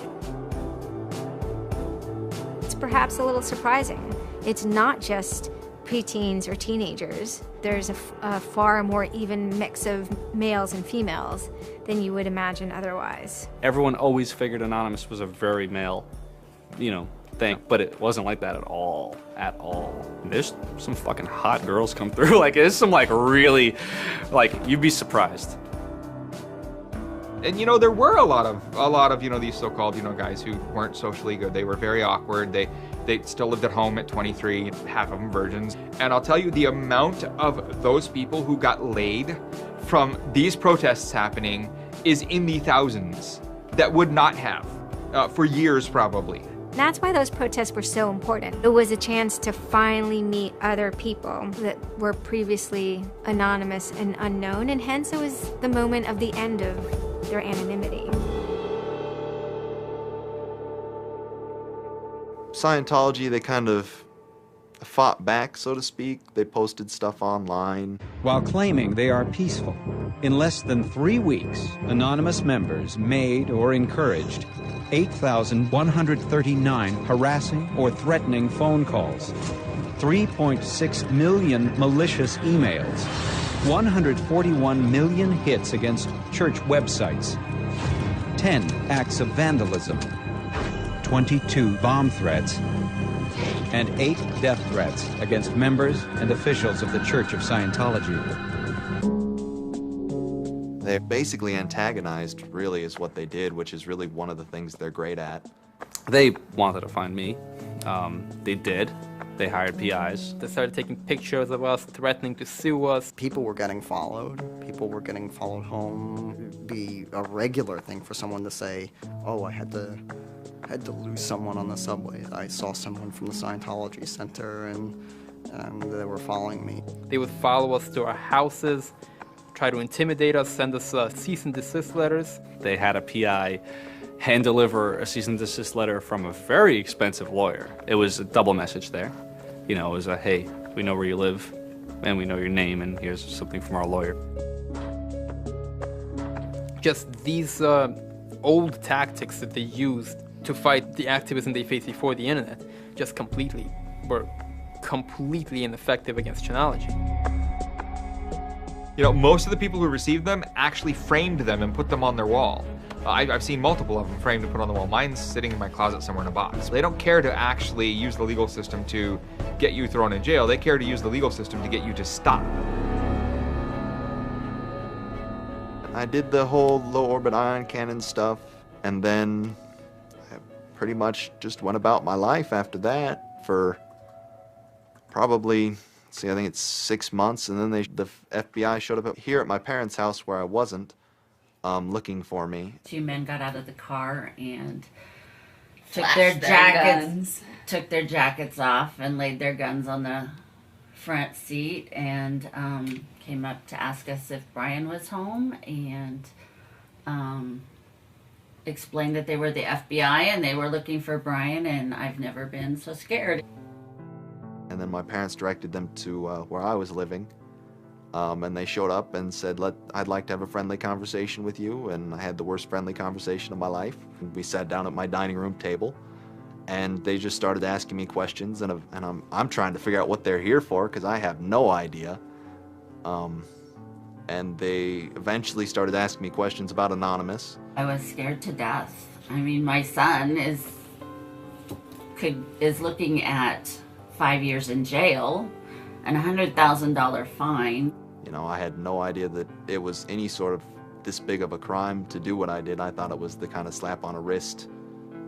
It's perhaps a little surprising. It's not just preteens or teenagers. There's a far more even mix of males and females than you would imagine otherwise. Everyone always figured Anonymous was a very male, thing, but it wasn't like that at all, There's some fucking hot girls come through. Like, there's some really, you'd be surprised. And there were a lot of these so-called guys who weren't socially good. They were very awkward. They still lived at home at 23, half of them virgins. And I'll tell you, the amount of those people who got laid from these protests happening is in the thousands that would not have for years probably. That's why those protests were so important. It was a chance to finally meet other people that were previously anonymous and unknown, and hence it was the moment of the end of their anonymity. Scientology, they kind of fought back, so to speak. They posted stuff online. While claiming they are peaceful, in less than 3 weeks, anonymous members made or encouraged 8,139 harassing or threatening phone calls, 3.6 million malicious emails, 141 million hits against church websites, 10 acts of vandalism, 22 bomb threats, and 8 death threats against members and officials of the Church of Scientology. They basically antagonized, really, is what they did, which is really one of the things they're great at. They wanted to find me. They did. They hired PIs. They started taking pictures of us, threatening to sue us. People were getting followed. People were getting followed home. It'd be a regular thing for someone to say, oh, I had to lose someone on the subway. I saw someone from the Scientology Center, and they were following me. They would follow us to our houses, try to intimidate us, send us cease and desist letters. They had a PI hand deliver a cease and desist letter from a very expensive lawyer. It was a double message there. It was a, hey, we know where you live, and we know your name, and here's something from our lawyer. Just these old tactics that they used to fight the activism they faced before the internet just were completely ineffective against Chanology. Most of the people who received them actually framed them and put them on their wall. I've seen multiple of them framed and put on the wall. Mine's sitting in my closet somewhere in a box. They don't care to actually use the legal system to get you thrown in jail. They care to use the legal system to get you to stop. I did the whole low orbit ion cannon stuff, and then I pretty much just went about my life after that for probably, I think it's 6 months, and then the FBI showed up here at my parents' house where I wasn't, looking for me. 2 men got out of the car and took Flashed took their jackets off and laid their guns on the front seat, and came up to ask us if Brian was home, and explained that they were the FBI and they were looking for Brian, and I've never been so scared. And then my parents directed them to where I was living, and they showed up and said, I'd like to have a friendly conversation with you, and I had the worst friendly conversation of my life. We sat down at my dining room table, and they just started asking me questions, and I'm trying to figure out what they're here for, because I have no idea. And they eventually started asking me questions about Anonymous. I was scared to death. I mean, my son is looking at 5 years in jail and a $100,000 fine. I had no idea that it was any sort of this big of a crime to do what I did. I thought it was the kind of slap on a wrist,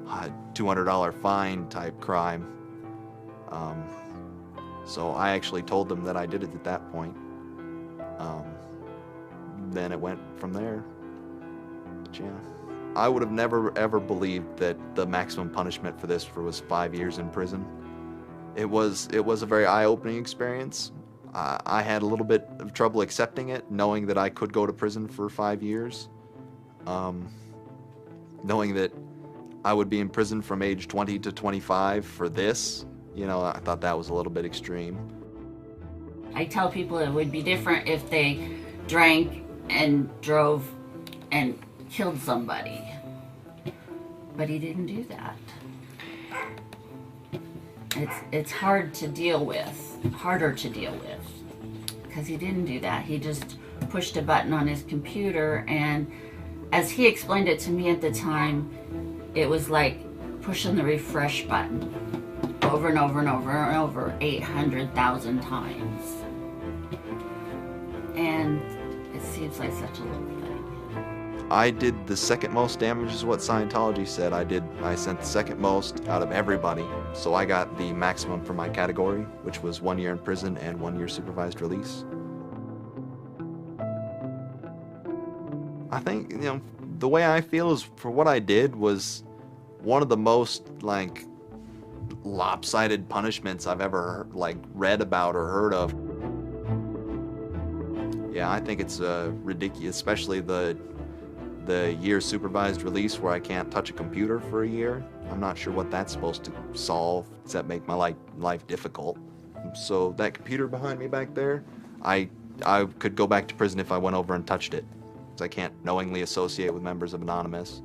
$200 fine type crime. So I actually told them that I did it at that point. Then it went from there. But yeah, I would have never ever believed that the maximum punishment for this was 5 years in prison. It was a very eye-opening experience. I had a little bit of trouble accepting it, knowing that I could go to prison for 5 years. Knowing that I would be in prison from age 20 to 25 for this, you know, I thought that was a little bit extreme. I tell people it would be different if they drank and drove and killed somebody. But he didn't do that. It's hard to deal with, harder to deal with, because he didn't do that. He just pushed a button on his computer, and as he explained it to me at the time, it was like pushing the refresh button over and over and over and over 800,000 times. And it seems like such a little thing. I did the second most damage is what Scientology said. I sent the second most out of everybody. So I got the maximum for my category, which was 1 year in prison and 1 year supervised release. I think, you know, the way I feel is for what I did was one of the most, like, lopsided punishments I've ever, like, read about or heard of. Yeah, I think it's ridiculous, especially the year supervised release where I can't touch a computer for a year. I'm not sure what that's supposed to solve, except make my life difficult. So that computer behind me back there, I could go back to prison if I went over and touched it. I can't knowingly associate with members of Anonymous.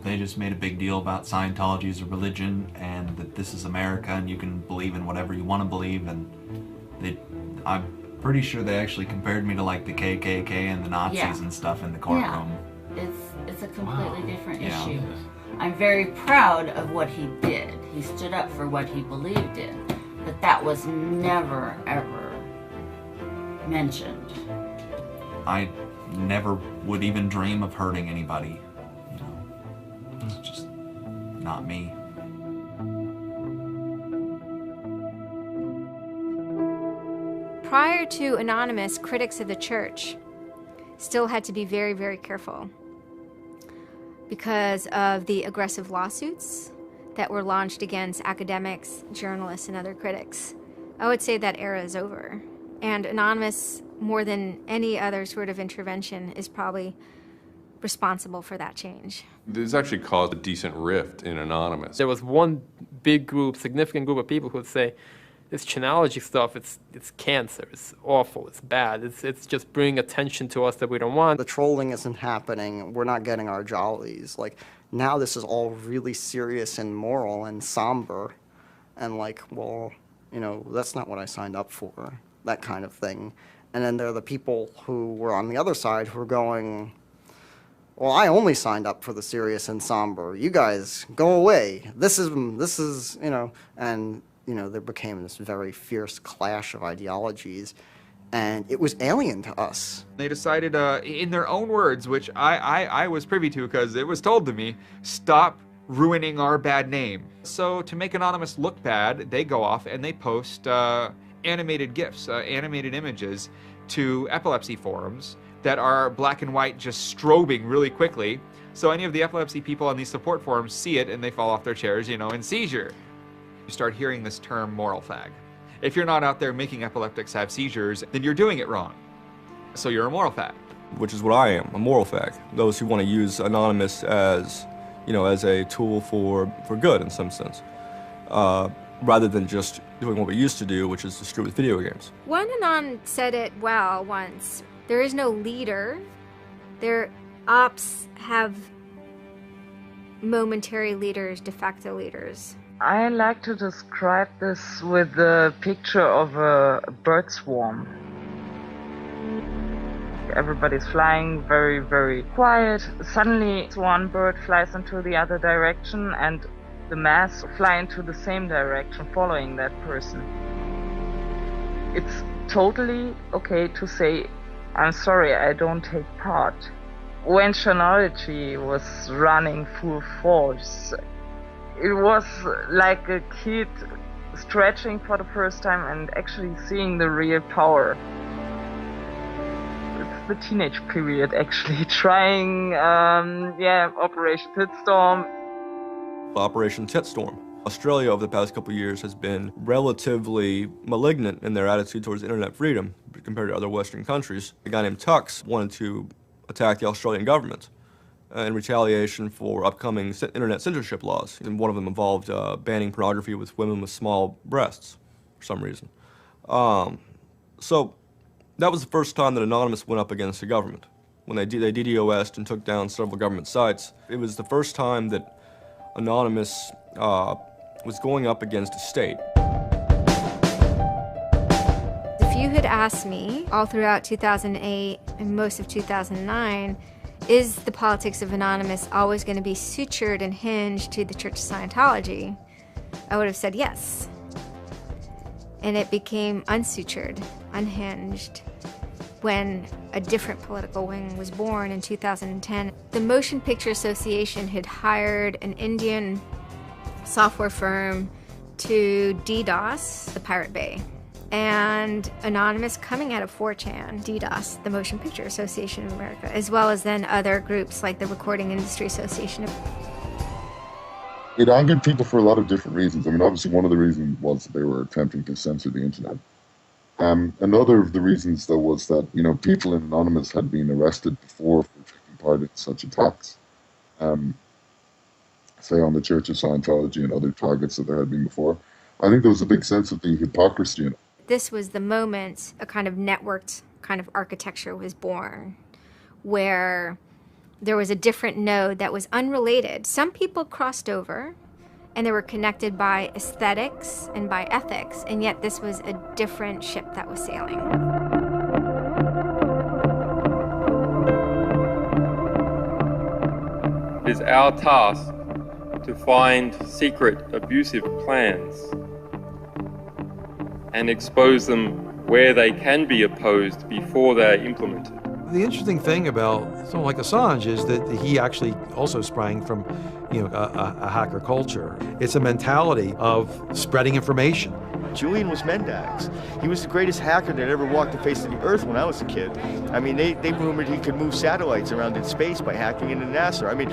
They just made a big deal about Scientology as a religion and that this is America and you can believe in whatever you want to believe, and I'm pretty sure they actually compared me to like the KKK and the Nazis and stuff in the courtroom. Yeah, it's a completely different issue. I'm very proud of what he did. He stood up for what he believed in, but that was never, ever mentioned. I never would even dream of hurting anybody. You know, it's just not me. Prior to Anonymous, critics of the church still had to be very, very careful because of the aggressive lawsuits that were launched against academics, journalists, and other critics. I would say that era is over. And Anonymous, more than any other sort of intervention, is probably responsible for that change. This actually caused a decent rift in Anonymous. There was one big group, significant group of people who would say, this Chinology stuff, it's cancer, it's awful, it's bad, it's just bringing attention to us that we don't want. The trolling isn't happening, we're not getting our jollies. Like, now this is all really serious and moral and somber, and like, well, you know, that's not what I signed up for, that kind of thing. And then there are the people who were on the other side who are going, well, I only signed up for the serious and somber. You guys, go away. This is, you know, and, you know, there became this very fierce clash of ideologies, and it was alien to us. They decided, in their own words, which I was privy to because it was told to me, stop ruining our bad name. So to make Anonymous look bad, they go off and they post animated GIFs, animated images to epilepsy forums that are black and white just strobing really quickly. So any of the epilepsy people on these support forums see it and they fall off their chairs, you know, in seizure. You start hearing this term moral fag. If you're not out there making epileptics have seizures, then you're doing it wrong. So you're a moral fag. Which is what I am, a moral fag. Those who want to use Anonymous as, you know, as a tool for good in some sense. Rather than just doing what we used to do, which is distribute video games. One Anon said it well once. There is no leader. Their ops have momentary leaders, de facto leaders. I like to describe this with the picture of a bird swarm. Everybody's flying very, very quiet. Suddenly one bird flies into the other direction and the mass fly into the same direction following that person. It's totally okay to say, I'm sorry, I don't take part. When Chinology was running full force, it was like a kid stretching for the first time and actually seeing the real power. It's the teenage period, actually, trying, Operation Pitstorm. Operation Titstorm. Australia over the past couple of years has been relatively malignant in their attitude towards internet freedom compared to other Western countries. A guy named Tux wanted to attack the Australian government. in retaliation for upcoming internet censorship laws. And one of them involved banning pornography with women with small breasts for some reason. So that was the first time that Anonymous went up against the government. When they DDoS'd and took down several government sites, it was the first time that Anonymous was going up against a state. If you had asked me all throughout 2008 and most of 2009, is the politics of Anonymous always going to be sutured and hinged to the Church of Scientology? I would have said yes. And it became unsutured, unhinged, when a different political wing was born in 2010. The Motion Picture Association had hired an Indian software firm to DDoS the Pirate Bay. And Anonymous, coming out of 4chan, DDoS, the Motion Picture Association of America, as well as then other groups like the Recording Industry Association. It angered people for a lot of different reasons. I mean, obviously one of the reasons was that they were attempting to censor the internet. Another of the reasons, though, was that, you know, people in Anonymous had been arrested before for taking part in such attacks. Say on the Church of Scientology and other targets that there had been before. I think there was a big sense of the hypocrisy in it. This was the moment a kind of networked kind of architecture was born, where there was a different node that was unrelated. Some people crossed over, and they were connected by aesthetics and by ethics, and yet this was a different ship that was sailing. It is our task to find secret abusive plans and expose them where they can be opposed before they are implemented. The interesting thing about someone like Assange is that he actually also sprang from, you know, a hacker culture. It's a mentality of spreading information. Julian was Mendax. He was the greatest hacker that ever walked the face of the earth when I was a kid. I mean, they rumored he could move satellites around in space by hacking into NASA. I mean,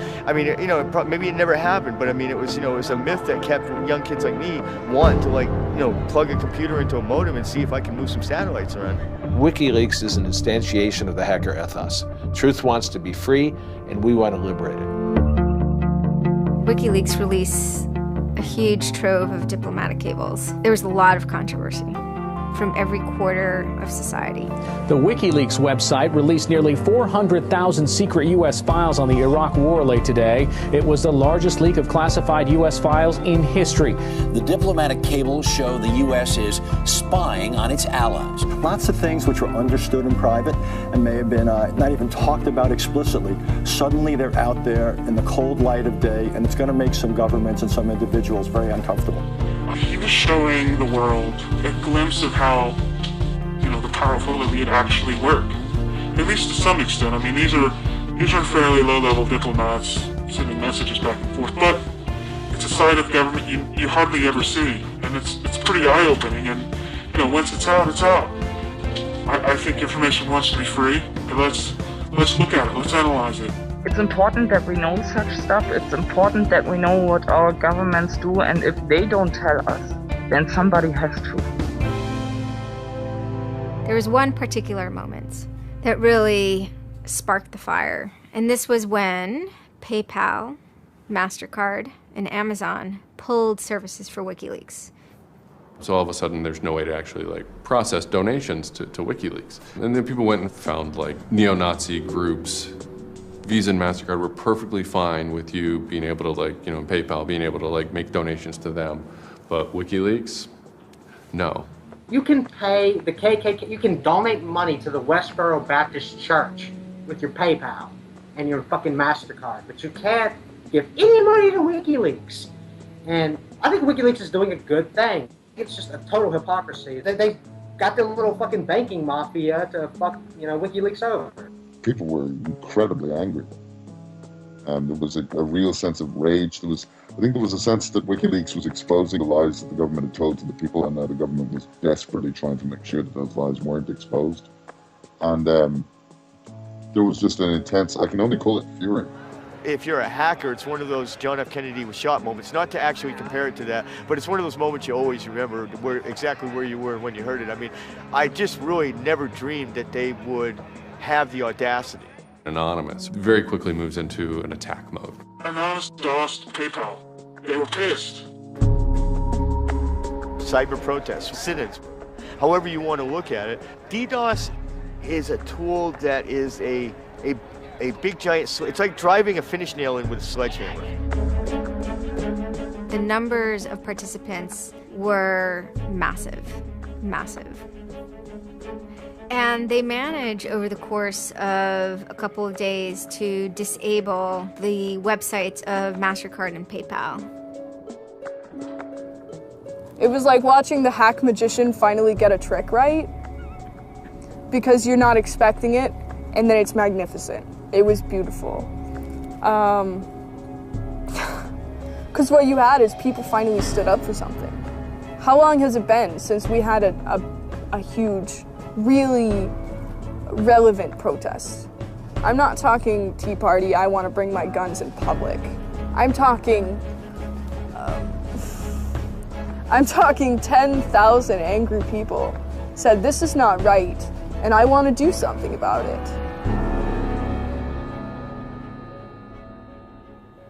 you know, maybe it never happened, but I mean, it was, you know, it was a myth that kept young kids like me wanting to, like, you know, plug a computer into a modem and see if I can move some satellites around. WikiLeaks is an instantiation of the hacker ethos. Truth wants to be free, and we want to liberate it. WikiLeaks released a huge trove of diplomatic cables. There was a lot of controversy from every quarter of society. The WikiLeaks website released nearly 400,000 secret U.S. files on the Iraq war late today. It was the largest leak of classified U.S. files in history. The diplomatic cables show the U.S. is spying on its allies. Lots of things which were understood in private and may have been not even talked about explicitly. Suddenly they're out there in the cold light of day, and it's going to make some governments and some individuals very uncomfortable. He was showing the world a glimpse of how, you know, the powerful elite actually work. At least to some extent. I mean, these are fairly low-level diplomats sending messages back and forth, but it's a side of government you hardly ever see, and it's pretty eye-opening. And you know, once it's out, it's out. I think information wants to be free. But let's look at it. Let's analyze it. It's important that we know such stuff. It's important that we know what our governments do, and if they don't tell us, then somebody has to. There was one particular moment that really sparked the fire, and this was when PayPal, MasterCard, and Amazon pulled services for WikiLeaks. So all of a sudden there's no way to actually like process donations to WikiLeaks. And then people went and found like neo-Nazi groups. Visa and MasterCard were perfectly fine with you being able to, like, you know, PayPal being able to like make donations to them. But WikiLeaks, no. You can pay the KKK, you can donate money to the Westboro Baptist Church with your PayPal and your fucking MasterCard, but you can't give any money to WikiLeaks. And I think WikiLeaks is doing a good thing. It's just a total hypocrisy. They got their little fucking banking mafia to fuck, you know, WikiLeaks over. People were incredibly angry. There was a real sense of rage. I think there was a sense that WikiLeaks was exposing the lies that the government had told to the people, and that the government was desperately trying to make sure that those lies weren't exposed. And there was just an intense, I can only call it fury. If you're a hacker, it's one of those John F. Kennedy was shot moments, not to actually compare it to that, but it's one of those moments you always remember exactly where you were when you heard it. I mean, I just really never dreamed that they would have the audacity. Anonymous very quickly moves into an attack mode. Anonymous DOSed PayPal. They were pissed. Cyber protests, sit-ins, however you want to look at it. DDoS is a tool that is a big giant, it's like driving a finish nail in with a sledgehammer. The numbers of participants were massive, massive. And they managed over the course of a couple of days to disable the websites of MasterCard and PayPal. It was like watching the hack magician finally get a trick right, because you're not expecting it, and then it's magnificent. It was beautiful. Because what you had is people finally stood up for something. How long has it been since we had a huge, really relevant protest? I'm not talking Tea Party, I want to bring my guns in public. I'm talking 10,000 angry people said this is not right and I want to do something about it.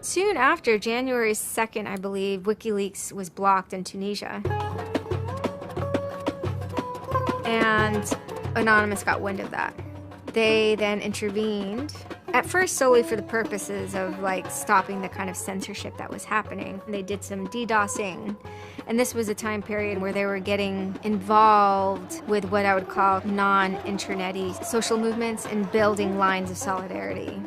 Soon after, January 2nd, I believe, WikiLeaks was blocked in Tunisia. And Anonymous got wind of that. They then intervened, at first solely for the purposes of like stopping the kind of censorship that was happening. They did some DDoSing, and this was a time period where they were getting involved with what I would call non-internet-y social movements and building lines of solidarity.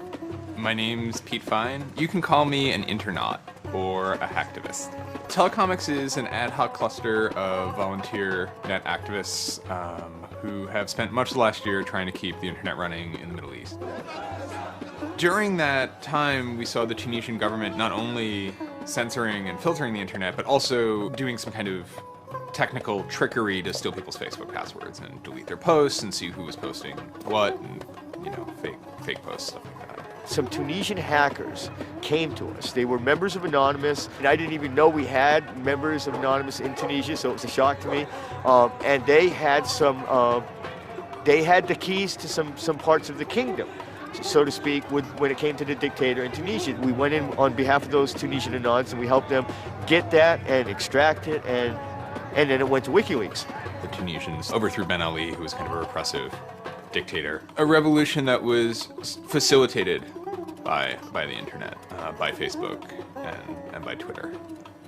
My name's Pete Fine. You can call me an internaut or a hacktivist. Telecomics is an ad hoc cluster of volunteer net activists who have spent much of the last year trying to keep the internet running in the Middle East. During that time, we saw the Tunisian government not only censoring and filtering the internet, but also doing some kind of technical trickery to steal people's Facebook passwords and delete their posts and see who was posting what and, you know, fake posts, stuff like that. Some Tunisian hackers came to us. They were members of Anonymous, and I didn't even know we had members of Anonymous in Tunisia, so it was a shock to me. And they had the keys to some parts of the kingdom, so to speak, when it came to the dictator in Tunisia. We went in on behalf of those Tunisian Anons, and we helped them get that and extract it, and then it went to WikiLeaks. The Tunisians overthrew Ben Ali, who was kind of a repressive dictator. A revolution that was facilitated by the internet, by Facebook and by Twitter.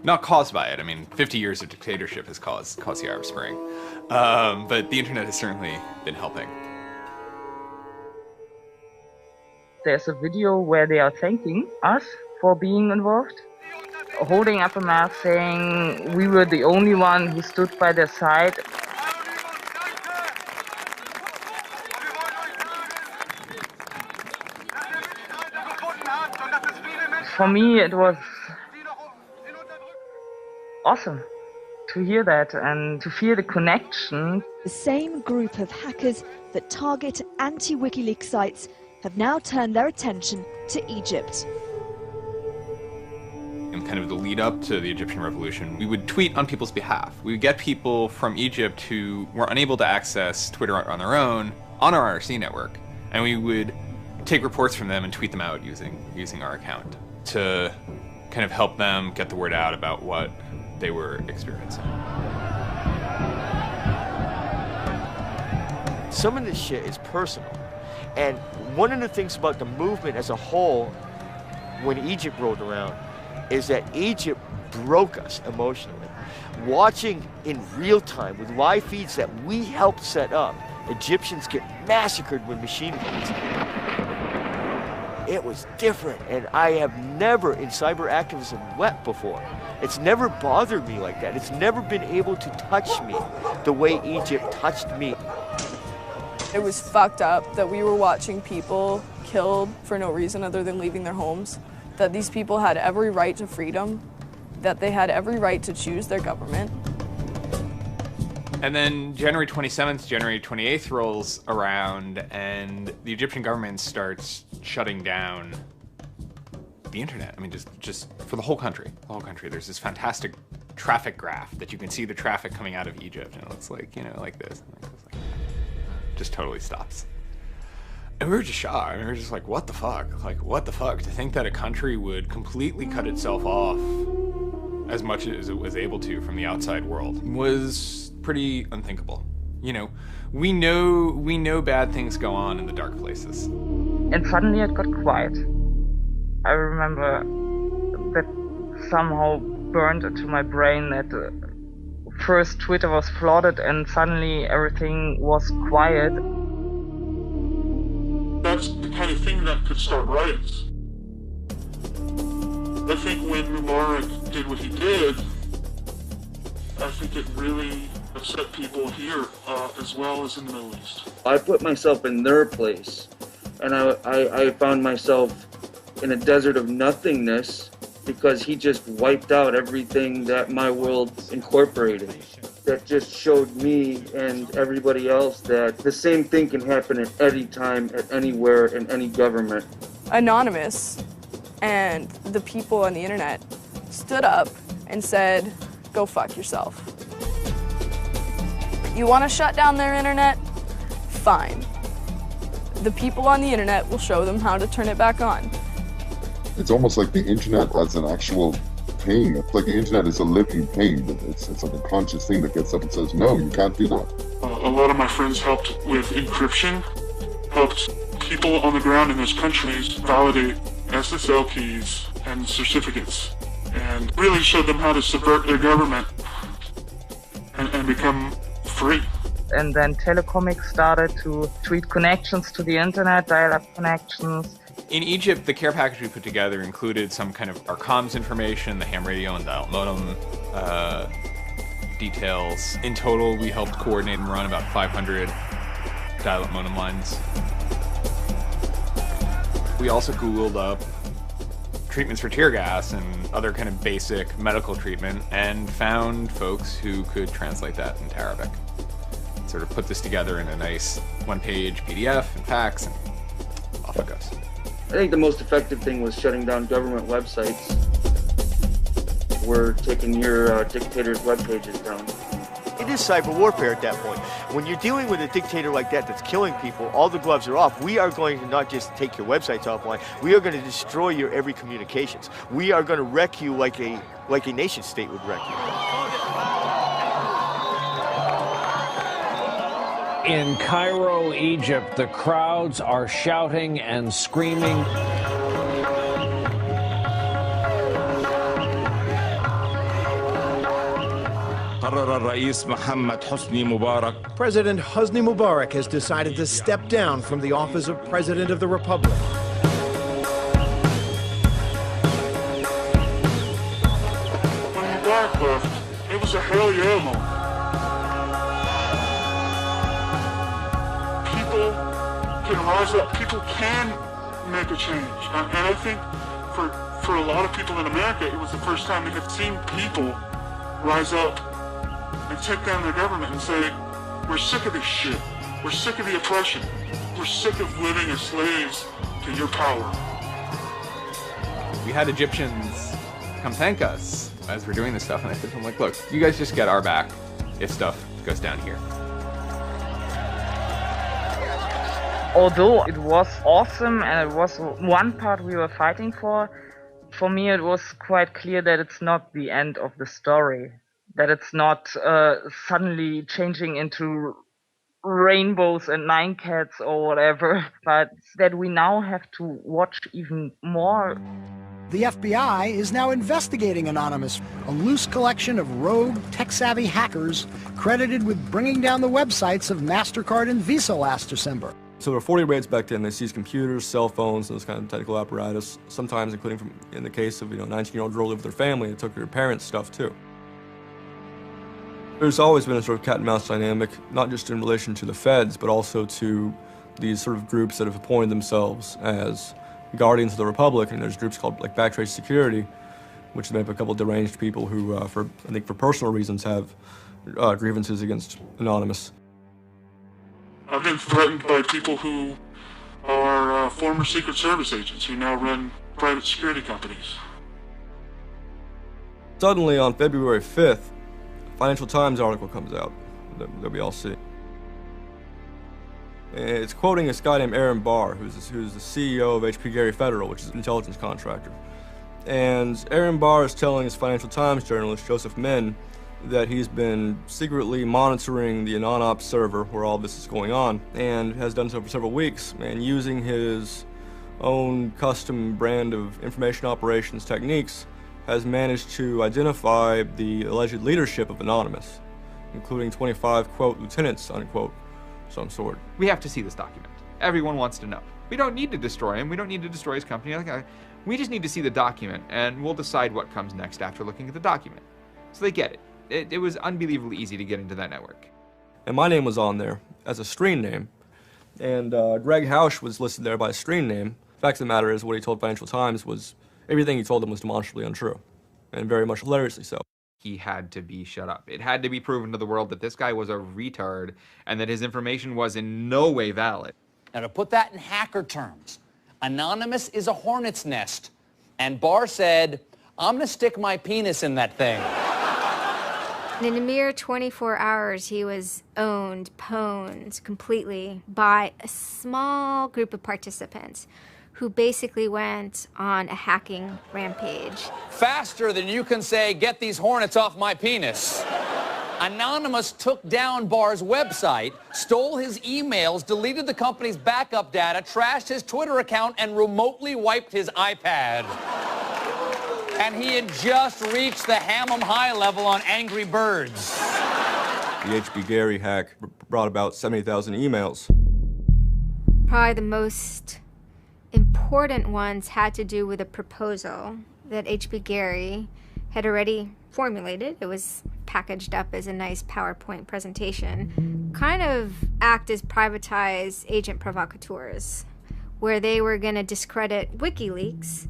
Not caused by it. I mean, 50 years of dictatorship has caused the Arab Spring. But the internet has certainly been helping. There's a video where they are thanking us for being involved, holding up a map saying we were the only one who stood by their side. For me, it was awesome to hear that and to feel the connection. The same group of hackers that target anti-WikiLeaks sites have now turned their attention to Egypt. In kind of the lead up to the Egyptian revolution, we would tweet on people's behalf. We would get people from Egypt who were unable to access Twitter on their own on our IRC network, and we would take reports from them and tweet them out using our account to kind of help them get the word out about what they were experiencing. Some of this shit is personal. And one of the things about the movement as a whole, when Egypt rolled around, is that Egypt broke us emotionally. Watching in real time with live feeds that we helped set up, Egyptians get massacred with machine guns. It was different, and I have never in cyber activism wept before. It's never bothered me like that. It's never been able to touch me the way Egypt touched me. It was fucked up that we were watching people killed for no reason other than leaving their homes, that these people had every right to freedom, that they had every right to choose their government. And then January 27th, January 28th rolls around, and the Egyptian government starts shutting down the internet. I mean, just for the whole country. The whole country. There's this fantastic traffic graph that you can see the traffic coming out of Egypt, and it looks like, you know, like this. Just totally stops. And we were just shocked. We were just like, what the fuck? Like, what the fuck? To think that a country would completely cut itself off as much as it was able to from the outside world was pretty unthinkable. You know, we know bad things go on in the dark places. And suddenly it got quiet. I remember that somehow burned into my brain that first Twitter was flooded and suddenly everything was quiet. That's the kind of thing that could start riots. I think when Mubarak did what he did, I think it really upset people here as well as in the Middle East. I put myself in their place, and I found myself in a desert of nothingness because he just wiped out everything that my world incorporated. That just showed me and everybody else that the same thing can happen at any time, at anywhere, in any government. Anonymous and the people on the internet stood up and said, go fuck yourself. You want to shut down their internet? Fine. The people on the internet will show them how to turn it back on. It's almost like the internet as an actual thing. It's like the internet is a living thing. It's like a conscious thing that gets up and says, no, you can't do that. A lot of my friends helped with encryption, helped people on the ground in those countries validate SSL keys and certificates, and really showed them how to subvert their government and become free. And then Telecomics started to tweet connections to the internet, dial-up connections. In Egypt, the care package we put together included some kind of our comms information, the ham radio and dial modem details. In total, we helped coordinate and run about 500 dial-up modem lines. We also Googled up treatments for tear gas and other kind of basic medical treatment and found folks who could translate that into Arabic. Sort of put this together in a nice one-page PDF and fax, and off it goes. I think the most effective thing was shutting down government websites. We're taking your dictator's web pages down. It is cyber warfare at that point. When you're dealing with a dictator like that that's killing people, all the gloves are off. We are going to not just take your websites offline, we are going to destroy your every communications. We are going to wreck you like a nation state would wreck you. In Cairo, Egypt, the crowds are shouting and screaming. President Hosni Mubarak has decided to step down from the office of President of the Republic. When Mubarak left, it was a hell yeah moment. People can rise up, people can make a change. And I think for a lot of people in America, it was the first time they had seen people rise up and take down their government and say, we're sick of this shit. We're sick of the oppression. We're sick of living as slaves to your power. We had Egyptians come thank us as we're doing this stuff, and I said to them, like, look, you guys just get our back if stuff goes down here. Although it was awesome and it was one part we were fighting for me it was quite clear that it's not the end of the story. That it's not suddenly changing into rainbows and nine cats or whatever, but that we now have to watch even more. The FBI is now investigating Anonymous, a loose collection of rogue, tech-savvy hackers credited with bringing down the websites of MasterCard and Visa last December. So there were 40 raids back then. They seized computers, cell phones, and this kind of technical apparatus, sometimes including, in the case of a 19-year-old girl lived with her family, it took her parents' stuff too. There's always been a sort of cat and mouse dynamic, not just in relation to the feds, but also to these sort of groups that have appointed themselves as guardians of the Republic. And there's groups called like Backtrace Security, which is made up of a couple of deranged people who, I think for personal reasons, have grievances against Anonymous. I've been threatened by people who are former Secret Service agents who now run private security companies. Suddenly, on February 5th, Financial Times article comes out that we all see. It's quoting this guy named Aaron Barr, who's the CEO of HP Gary Federal, which is an intelligence contractor. And Aaron Barr is telling his Financial Times journalist, Joseph Min, that he's been secretly monitoring the AnonOps server where all this is going on, and has done so for several weeks, and using his own custom brand of information operations techniques, has managed to identify the alleged leadership of Anonymous, including 25, quote, lieutenants, unquote, some sort. We have to see this document. Everyone wants to know. We don't need to destroy him. We don't need to destroy his company. We just need to see the document, and we'll decide what comes next after looking at the document. So they get it. It was unbelievably easy to get into that network. And my name was on there as a screen name, and Greg Hausch was listed there by a screen name. The fact of the matter is, what he told Financial Times was, everything he told them was demonstrably untrue, and very much hilariously so. He had to be shut up. It had to be proven to the world that this guy was a retard and that his information was in no way valid. Now, to put that in hacker terms, Anonymous is a hornet's nest. And Barr said, I'm going to stick my penis in that thing. In a mere 24 hours, he was owned, pwned completely by a small group of participants who basically went on a hacking rampage. Faster than you can say, get these hornets off my penis. Anonymous took down Barr's website, stole his emails, deleted the company's backup data, trashed his Twitter account, and remotely wiped his iPad. And he had just reached the Hammam high level on Angry Birds. The HB Gary hack brought about 70,000 emails. Probably the most important ones had to do with a proposal that HB Gary had already formulated. It was packaged up as a nice PowerPoint presentation. Kind of act as privatized agent provocateurs, where they were going to discredit WikiLeaks.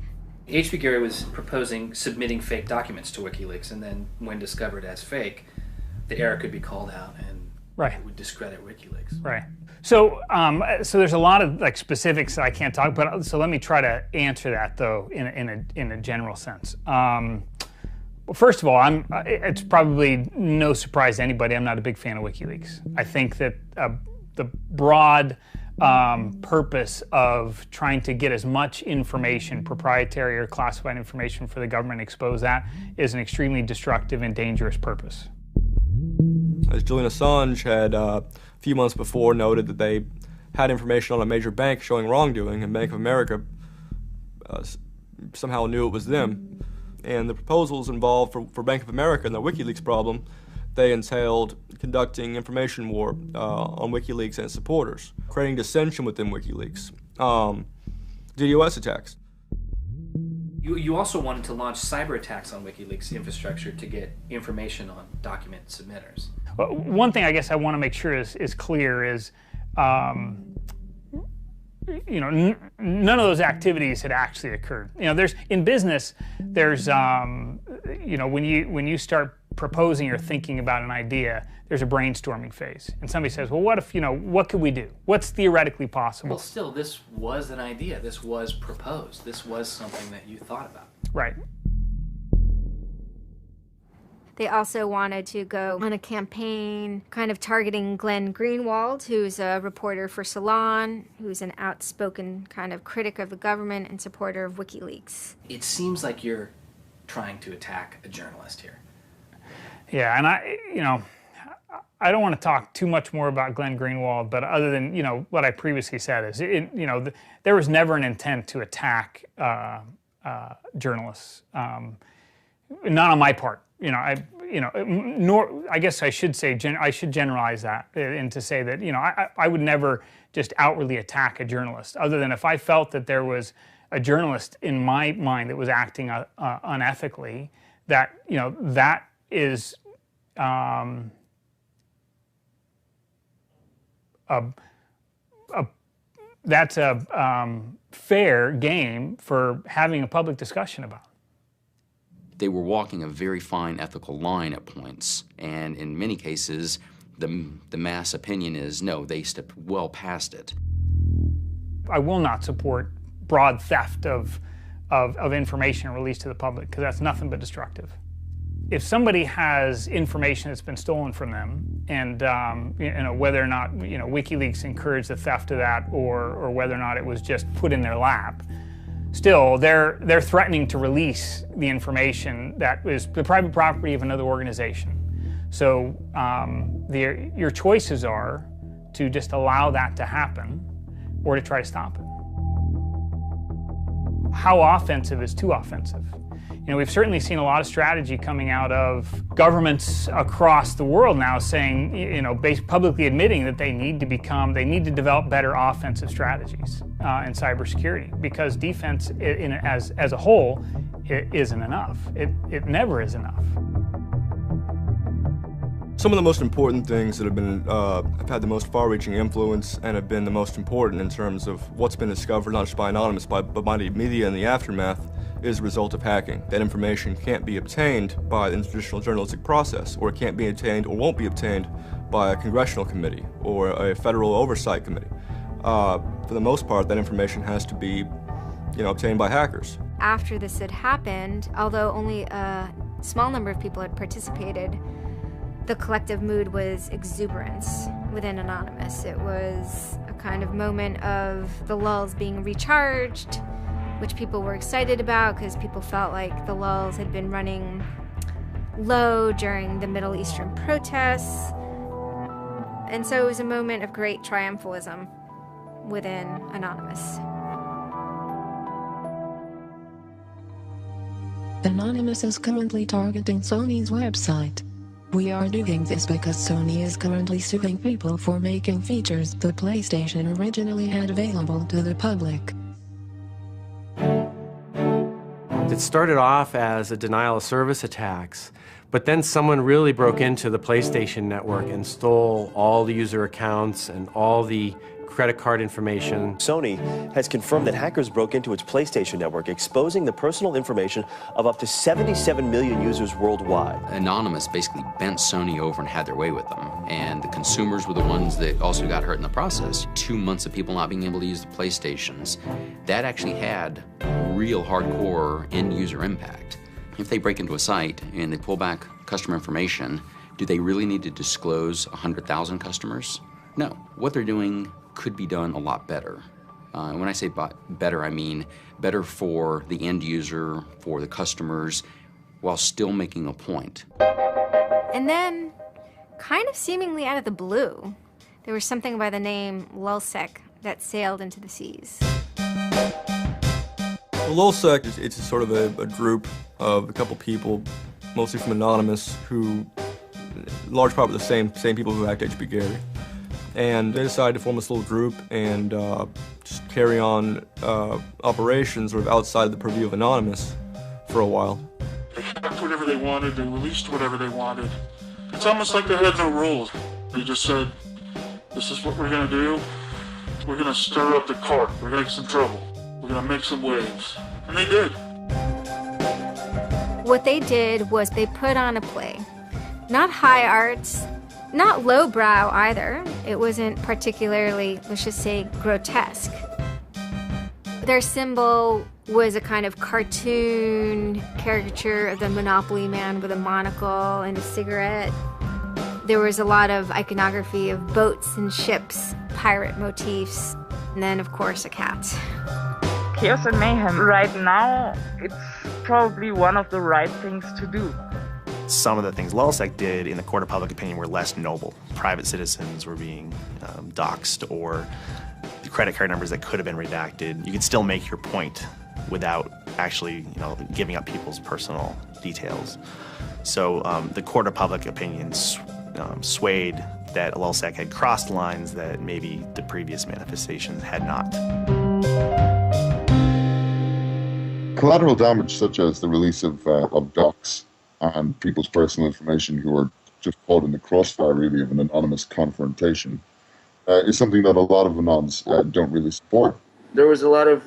HB Gary was proposing submitting fake documents to WikiLeaks, and then when discovered as fake, the error could be called out and it would discredit WikiLeaks. Right. So, so there's a lot of specifics that I can't talk about. So let me try to answer that though in a general sense. Well, first of all, it's probably no surprise to anybody. I'm not a big fan of WikiLeaks. I think that the broad purpose of trying to get as much information, proprietary or classified information for the government, expose that, is an extremely destructive and dangerous purpose. As Julian Assange had a few months before noted that they had information on a major bank showing wrongdoing, and Bank of America somehow knew it was them. And the proposals involved for Bank of America and the WikiLeaks problem, they entailed conducting information war on WikiLeaks and its supporters, creating dissension within WikiLeaks, DDoS attacks. You also wanted to launch cyber attacks on WikiLeaks infrastructure to get information on document submitters. Well, one thing I guess I want to make sure is clear is, you know, none of those activities had actually occurred. You know, there's in business, there's you know, when you start proposing or thinking about an idea, there's a brainstorming phase, and somebody says, well, what if, you know, what could we do? What's theoretically possible? Well, still, this was an idea. This was proposed. This was something that you thought about. Right. They also wanted to go on a campaign kind of targeting Glenn Greenwald, who's a reporter for Salon, who's an outspoken kind of critic of the government and supporter of WikiLeaks. It seems like you're trying to attack a journalist here. Yeah, and you know, I don't want to talk too much more about Glenn Greenwald, but other than, you know, what I previously said is, you know, there was never an intent to attack journalists, not on my part. You know, nor I guess I should say I should generalize that and to say that, you know, I would never just outwardly attack a journalist, other than if I felt that there was a journalist in my mind that was acting unethically. That, you know, that is that's a fair game for having a public discussion about. They were walking a very fine ethical line at points, and in many cases, the mass opinion is, no, they stepped well past it. I will not support broad theft of information released to the public, because that's nothing but destructive. if somebody has information that's been stolen from them, and whether or not WikiLeaks encouraged the theft of that, or whether or not it was just put in their lap, still they're threatening to release the information that is the private property of another organization. So your choices are to just allow that to happen, or to try to stop it. How offensive is too offensive? We've certainly seen a lot of strategy coming out of governments across the world now saying, publicly admitting that they need to develop better offensive strategies in cybersecurity, because defense as a whole, it isn't enough. It never is enough. Some of the most important things that have had the most far-reaching influence and have been the most important in terms of what's been discovered, not just by Anonymous, but by the media in the aftermath, is the result of hacking. That information can't be obtained by the traditional journalistic process, or it can't be obtained or won't be obtained by a congressional committee or a federal oversight committee. For the most part, that information has to be, obtained by hackers. After this had happened, although only a small number of people had participated, the collective mood was exuberance within Anonymous. It was a kind of moment of the lulls being recharged, which people were excited about because people felt like the lulls had been running low during the Middle Eastern protests. And so it was a moment of great triumphalism within Anonymous. Anonymous is currently targeting Sony's website. We are doing this because Sony is currently suing people for making features the PlayStation originally had available to the public. It started off as a denial of service attacks, but then someone really broke into the PlayStation network and stole all the user accounts and all the credit card information. Sony has confirmed that hackers broke into its PlayStation network, exposing the personal information of up to 77 million users worldwide. Anonymous basically bent Sony over and had their way with them, and the consumers were the ones that also got hurt in the process. 2 months of people not being able to use the PlayStations, that actually had real hardcore end-user impact. If they break into a site and they pull back customer information, do they really need to disclose 100,000 customers? No. What they're doing could be done a lot better. And when I say better, I mean better for the end user, for the customers, while still making a point. And then, kind of seemingly out of the blue, there was something by the name LulzSec that sailed into the seas. Well, LulzSec, it's sort of a group of a couple people, mostly from Anonymous, who, in large part, were the same people who hacked HB Gary. And they decided to form this little group and just carry on operations sort of outside of the purview of Anonymous for a while. They hacked whatever they wanted, they released whatever they wanted. It's almost like they had no rules. They just said, this is what we're going to do. We're going to stir up the cart. We're going to get some trouble. We're going to make some waves. And they did. What they did was they put on a play. Not high arts, not lowbrow either. It wasn't particularly, let's just say, grotesque. Their symbol was a kind of cartoon caricature of the Monopoly man with a monocle and a cigarette. There was a lot of iconography of boats and ships, pirate motifs, and then, of course, a cat. Chaos and mayhem. Right now, it's probably one of the right things to do. Some of the things LulzSec did in the court of public opinion were less noble. Private citizens were being doxxed, or the credit card numbers that could have been redacted. You could still make your point without actually, giving up people's personal details. So the court of public opinion swayed that LulzSec had crossed lines that maybe the previous manifestations had not. Collateral damage, such as the release of docs and people's personal information who are just caught in the crossfire, really, of an anonymous confrontation, is something that a lot of Anons don't really support. There was a lot of,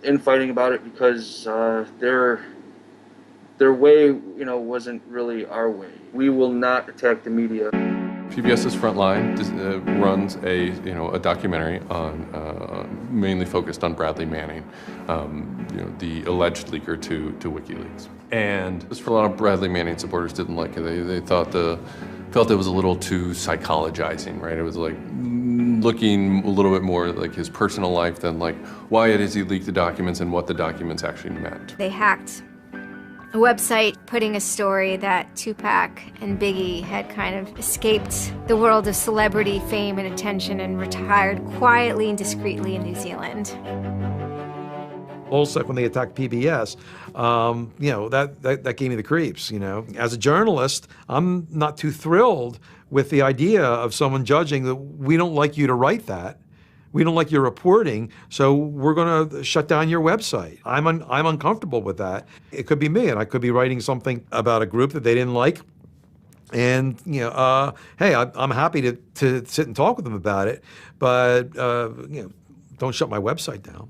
infighting about it because their way, wasn't really our way. We will not attack the media. PBS's Frontline runs a documentary on mainly focused on Bradley Manning, the alleged leaker to WikiLeaks. And just for a lot of Bradley Manning supporters didn't like it. They thought felt it was a little too psychologizing, right? It was like looking a little bit more like his personal life than like why does he leak the documents and what the documents actually meant. They hacked a website putting a story that Tupac and Biggie had kind of escaped the world of celebrity fame and attention and retired quietly and discreetly in New Zealand. Also, when they attacked PBS, you know, that gave me the creeps, you know. As a journalist, I'm not too thrilled with the idea of someone judging that we don't like you to write that. We don't like your reporting, so we're going to shut down your website. I'm uncomfortable with that. It could be me, and I could be writing something about a group that they didn't like. And, you know, hey, I'm happy to sit and talk with them about it, but, you know, don't shut my website down.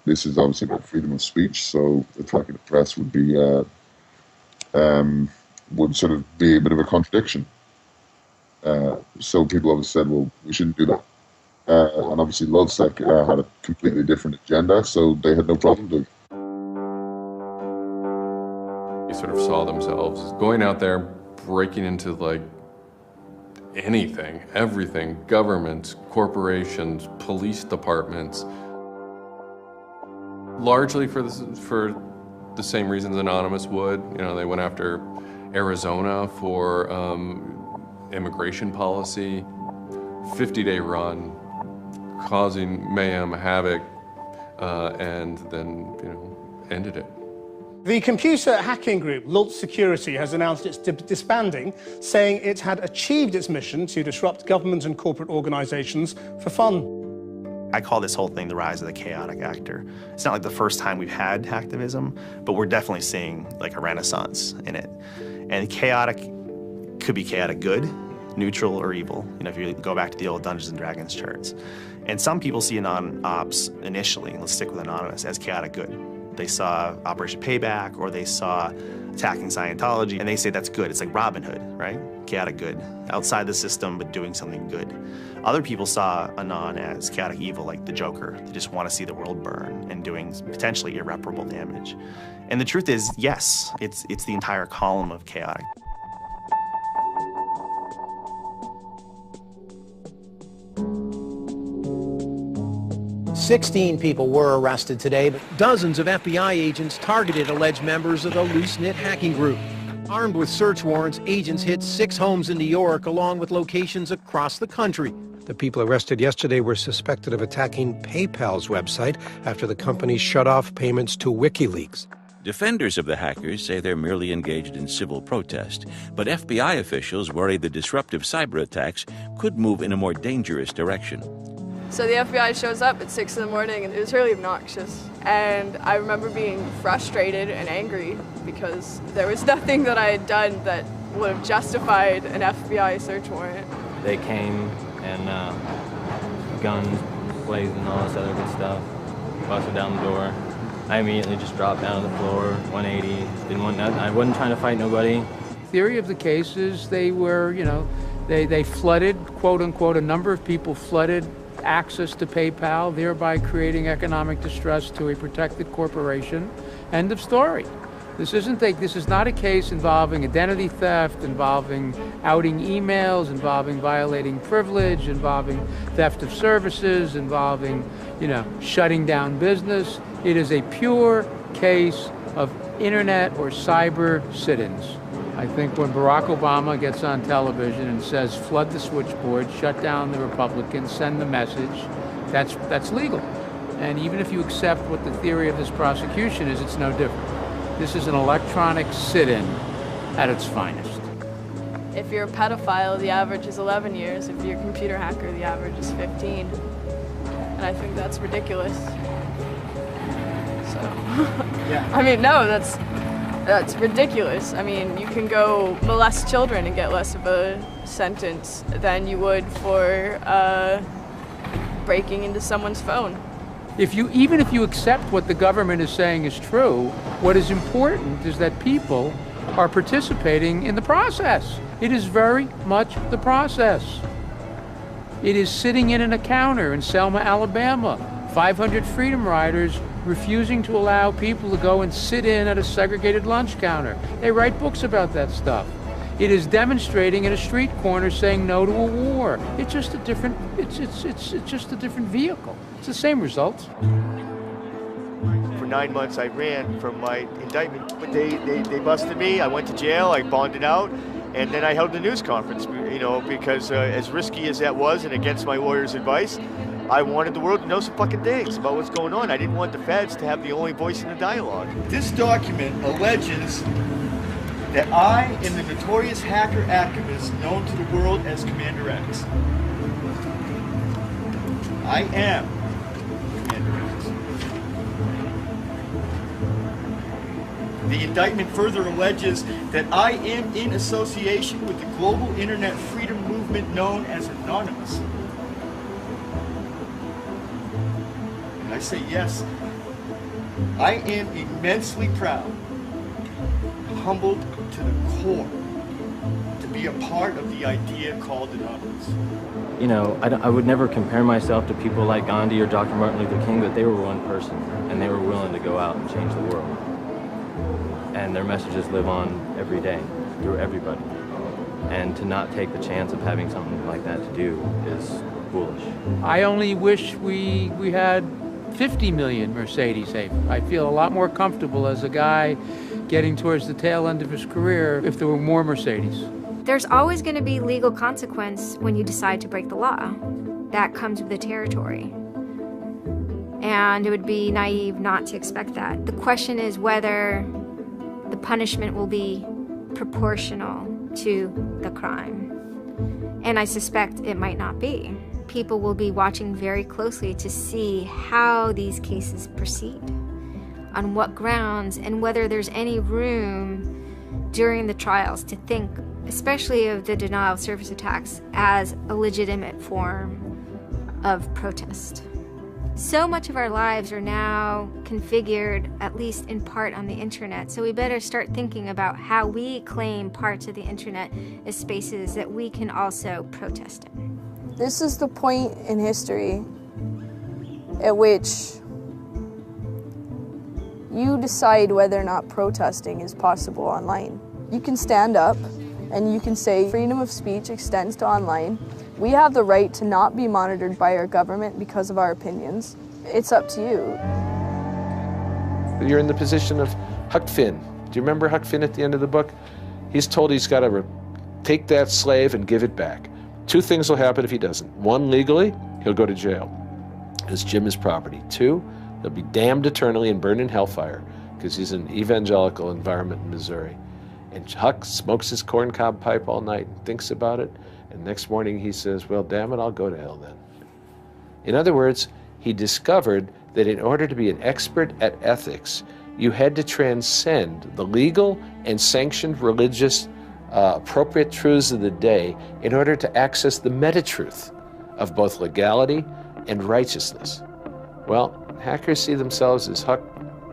This is obviously about freedom of speech, so attacking the press would be would sort of be a bit of a contradiction. So people always said, well, we shouldn't do that. And obviously Lovesec had a completely different agenda, so they had no problem doing it. They sort of saw themselves going out there, breaking into like anything, everything, governments, corporations, police departments, largely for the same reasons Anonymous would. You know, they went after Arizona for immigration policy, 50-day run, causing mayhem, havoc, and then, you know, ended it. The computer hacking group, Lult Security, has announced its disbanding, saying it had achieved its mission to disrupt government and corporate organizations for fun. I call this whole thing the rise of the chaotic actor. It's not like the first time we've had hacktivism, but we're definitely seeing like a renaissance in it. And chaotic could be chaotic good, neutral, or evil. You know, if you go back to the old Dungeons and Dragons charts. And some people see Anon-Ops initially, let's stick with Anonymous, as chaotic good. They saw Operation Payback, or they saw attacking Scientology, and they say that's good. It's like Robin Hood, right? Chaotic good. Outside the system, but doing something good. Other people saw Anon as chaotic evil, like the Joker. They just want to see the world burn and doing potentially irreparable damage. And the truth is, yes, it's the entire column of chaotic. "16 people were arrested today, but dozens of FBI agents targeted alleged members of the loose-knit hacking group. Armed with search warrants, agents hit 6 homes in New York, along with locations across the country. The people arrested yesterday were suspected of attacking PayPal's website after the company shut off payments to WikiLeaks. Defenders of the hackers say they're merely engaged in civil protest, but FBI officials worry the disruptive cyber attacks could move in a more dangerous direction. So the FBI shows up at 6 in the morning, and it was really obnoxious. And I remember being frustrated and angry because there was nothing that I had done that would have justified an FBI search warrant. They came and guns blazing, all this other good stuff, busted down the door. I immediately just dropped down to the floor, 180, didn't want nothing. I wasn't trying to fight nobody. Theory of the case is they were, you know, they flooded, quote unquote, a number of people flooded access to PayPal, thereby creating economic distress to a protected corporation. End of story. This is not a case involving identity theft, involving outing emails, involving violating privilege, involving theft of services, involving, you know, shutting down business. It is a pure case of internet or cyber sit-ins. I think when Barack Obama gets on television and says, flood the switchboard, shut down the Republicans, send the message, that's legal. And even if you accept what the theory of this prosecution is, it's no different. This is an electronic sit-in at its finest. If you're a pedophile, the average is 11 years. If you're a computer hacker, the average is 15. And I think that's ridiculous. So, yeah. I mean, no, that's ridiculous. I mean, you can go molest children and get less of a sentence than you would for breaking into someone's phone. Even if you accept what the government is saying is true, what is important is that people are participating in the process. It is very much the process. It is sitting in a counter in Selma, Alabama, 500 Freedom Riders refusing to allow people to go and sit in at a segregated lunch counter. They write books about that stuff. It is demonstrating in a street corner saying no to a war. It's just a different, it's just a different vehicle. It's the same results. For 9 months I ran from my indictment, but they busted me. I went to jail, I bonded out, and then I held a news conference, you know, because as risky as that was and against my lawyer's advice, I wanted the world to know some fucking things about what's going on. I didn't want the feds to have the only voice in the dialogue. This document alleges that I am the notorious hacker activist known to the world as Commander X. I am Commander X. The indictment further alleges that I am in association with the global internet freedom movement known as Anonymous. And I say yes, I am immensely proud, humbled to the core, to be a part of the idea called Anonymous. You know, I would never compare myself to people like Gandhi or Dr. Martin Luther King, but they were one person, and they were willing to go out and change the world. And their messages live on every day, through everybody. And to not take the chance of having something like that to do is foolish. I only wish we had 50 million Mercedes. I feel a lot more comfortable as a guy getting towards the tail end of his career if there were more Mercedes. There's always going to be legal consequence when you decide to break the law. That comes with the territory. And it would be naive not to expect that. The question is whether the punishment will be proportional to the crime. And I suspect it might not be. People will be watching very closely to see how these cases proceed, on what grounds, and whether there's any room during the trials to think, especially of the denial of service attacks, as a legitimate form of protest. So much of our lives are now configured, at least in part, on the internet, so we better start thinking about how we claim parts of the internet as spaces that we can also protest in. This is the point in history at which you decide whether or not protesting is possible online. You can stand up and you can say freedom of speech extends to online. We have the right to not be monitored by our government because of our opinions. It's up to you. You're in the position of Huck Finn. Do you remember Huck Finn at the end of the book? He's told he's got to take that slave and give it back. Two things will happen if he doesn't. One, legally, he'll go to jail, because Jim is property. Two, he'll be damned eternally and burned in hellfire, because he's an evangelical environment in Missouri. And Huck smokes his corncob pipe all night and thinks about it, and next morning he says, well, damn it, I'll go to hell then. In other words, he discovered that in order to be an expert at ethics, you had to transcend the legal and sanctioned religious appropriate truths of the day in order to access the meta-truth of both legality and righteousness. Well, hackers see themselves as Huck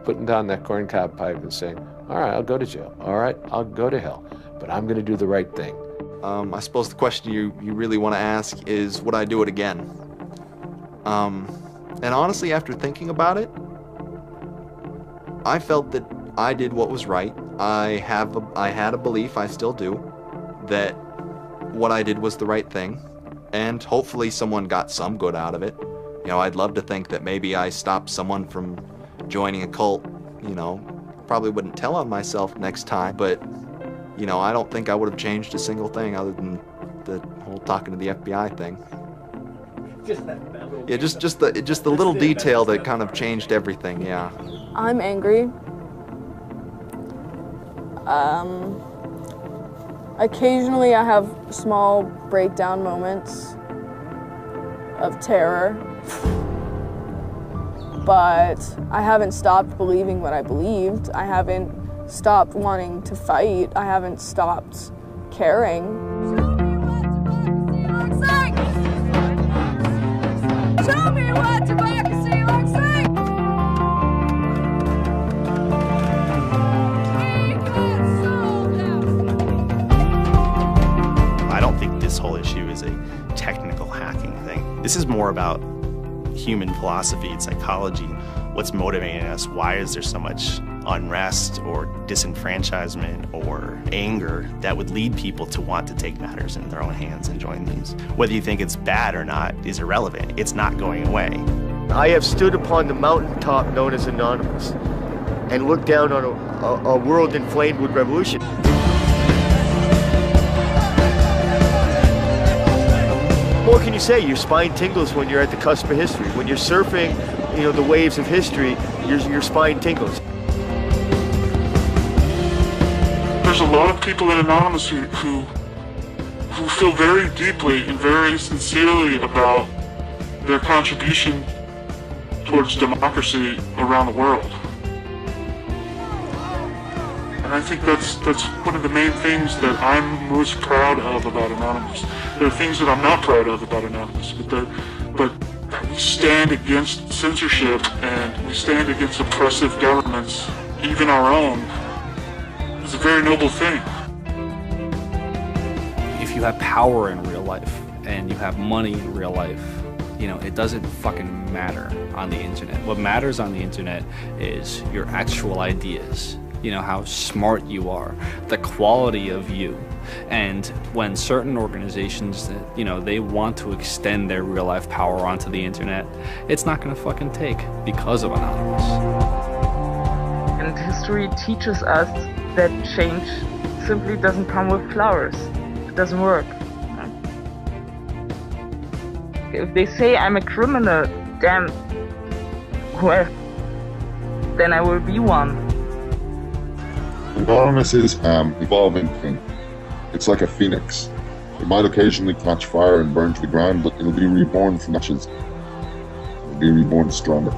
putting down that corncob pipe and saying, all right, I'll go to jail. All right, I'll go to hell, but I'm going to do the right thing. I suppose the question you really want to ask is, would I do it again? And honestly, after thinking about it, I felt that I did what was right. I had a belief, I still do, that what I did was the right thing, and hopefully someone got some good out of it. You know, I'd love to think that maybe I stopped someone from joining a cult, you know. Probably wouldn't tell on myself next time, but, you know, I don't think I would have changed a single thing other than the whole talking to the FBI thing. Yeah, just the little detail that kind of changed everything, yeah. I'm angry. Occasionally I have small breakdown moments of terror, but I haven't stopped believing what I believed. I haven't stopped wanting to fight. I haven't stopped caring. Show me what democracy looks like! I don't think this whole issue is a technical hacking thing. This is more about human philosophy and psychology. What's motivating us? Why is there so much unrest or disenfranchisement or anger that would lead people to want to take matters into their own hands and join these? Whether you think it's bad or not is irrelevant. It's not going away. I have stood upon the mountaintop known as Anonymous and looked down on a world inflamed with revolution. What can you say? Your spine tingles when you're at the cusp of history. When you're surfing, the waves of history, your spine tingles. There's a lot of people in Anonymous who feel very deeply and very sincerely about their contribution towards democracy around the world. And I think that's one of the main things that I'm most proud of about Anonymous. There are things that I'm not proud of about Anonymous, but we stand against censorship and we stand against oppressive governments, even our own. It's a very noble thing. If you have power in real life and you have money in real life, it doesn't fucking matter on the internet. What matters on the internet is your actual ideas. How smart you are, the quality of you. And when certain organizations that, they want to extend their real life power onto the internet, it's not gonna fucking take because of Anonymous. And history teaches us that change simply doesn't come with flowers. It doesn't work. If they say I'm a criminal, damn, well, then I will be one. Anonymous is an evolving thing. It's like a phoenix. It might occasionally catch fire and burn to the ground, but it'll be reborn from ashes. It'll be reborn stronger.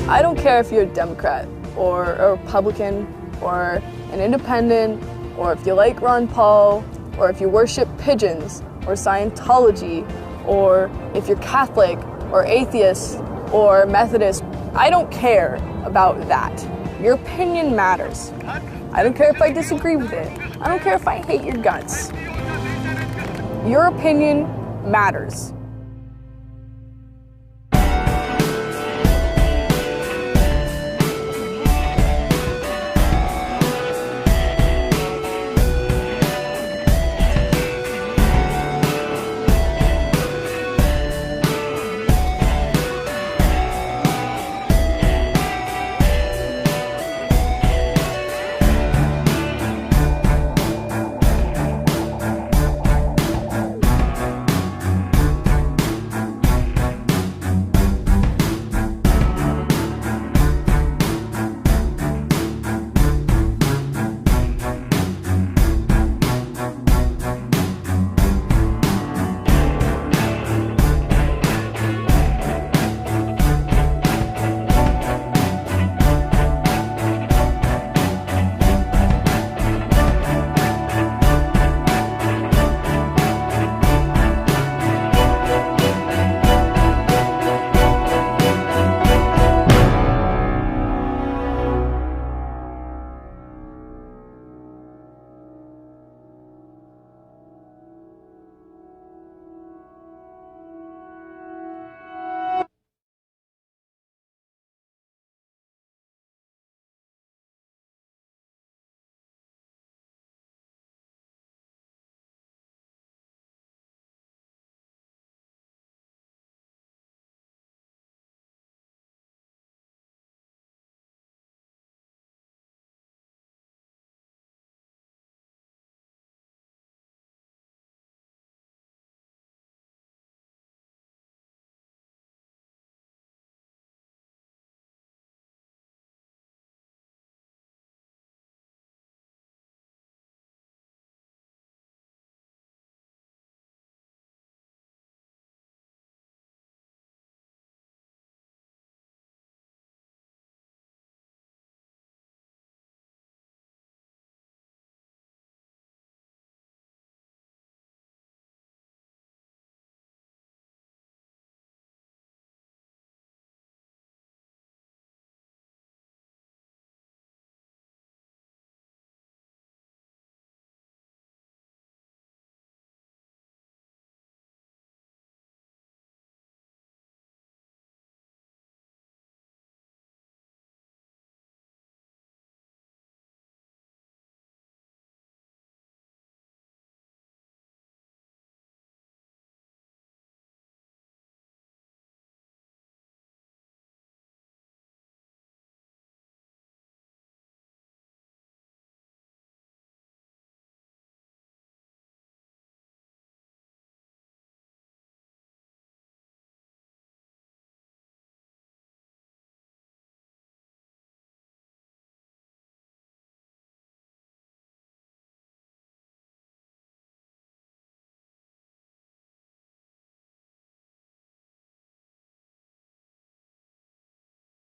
I don't care if you're a Democrat or a Republican or an independent, or if you like Ron Paul, or if you worship pigeons or Scientology, or if you're Catholic or atheist or Methodist. I don't care about that. Your opinion matters. I don't care if I disagree with it. I don't care if I hate your guts. Your opinion matters.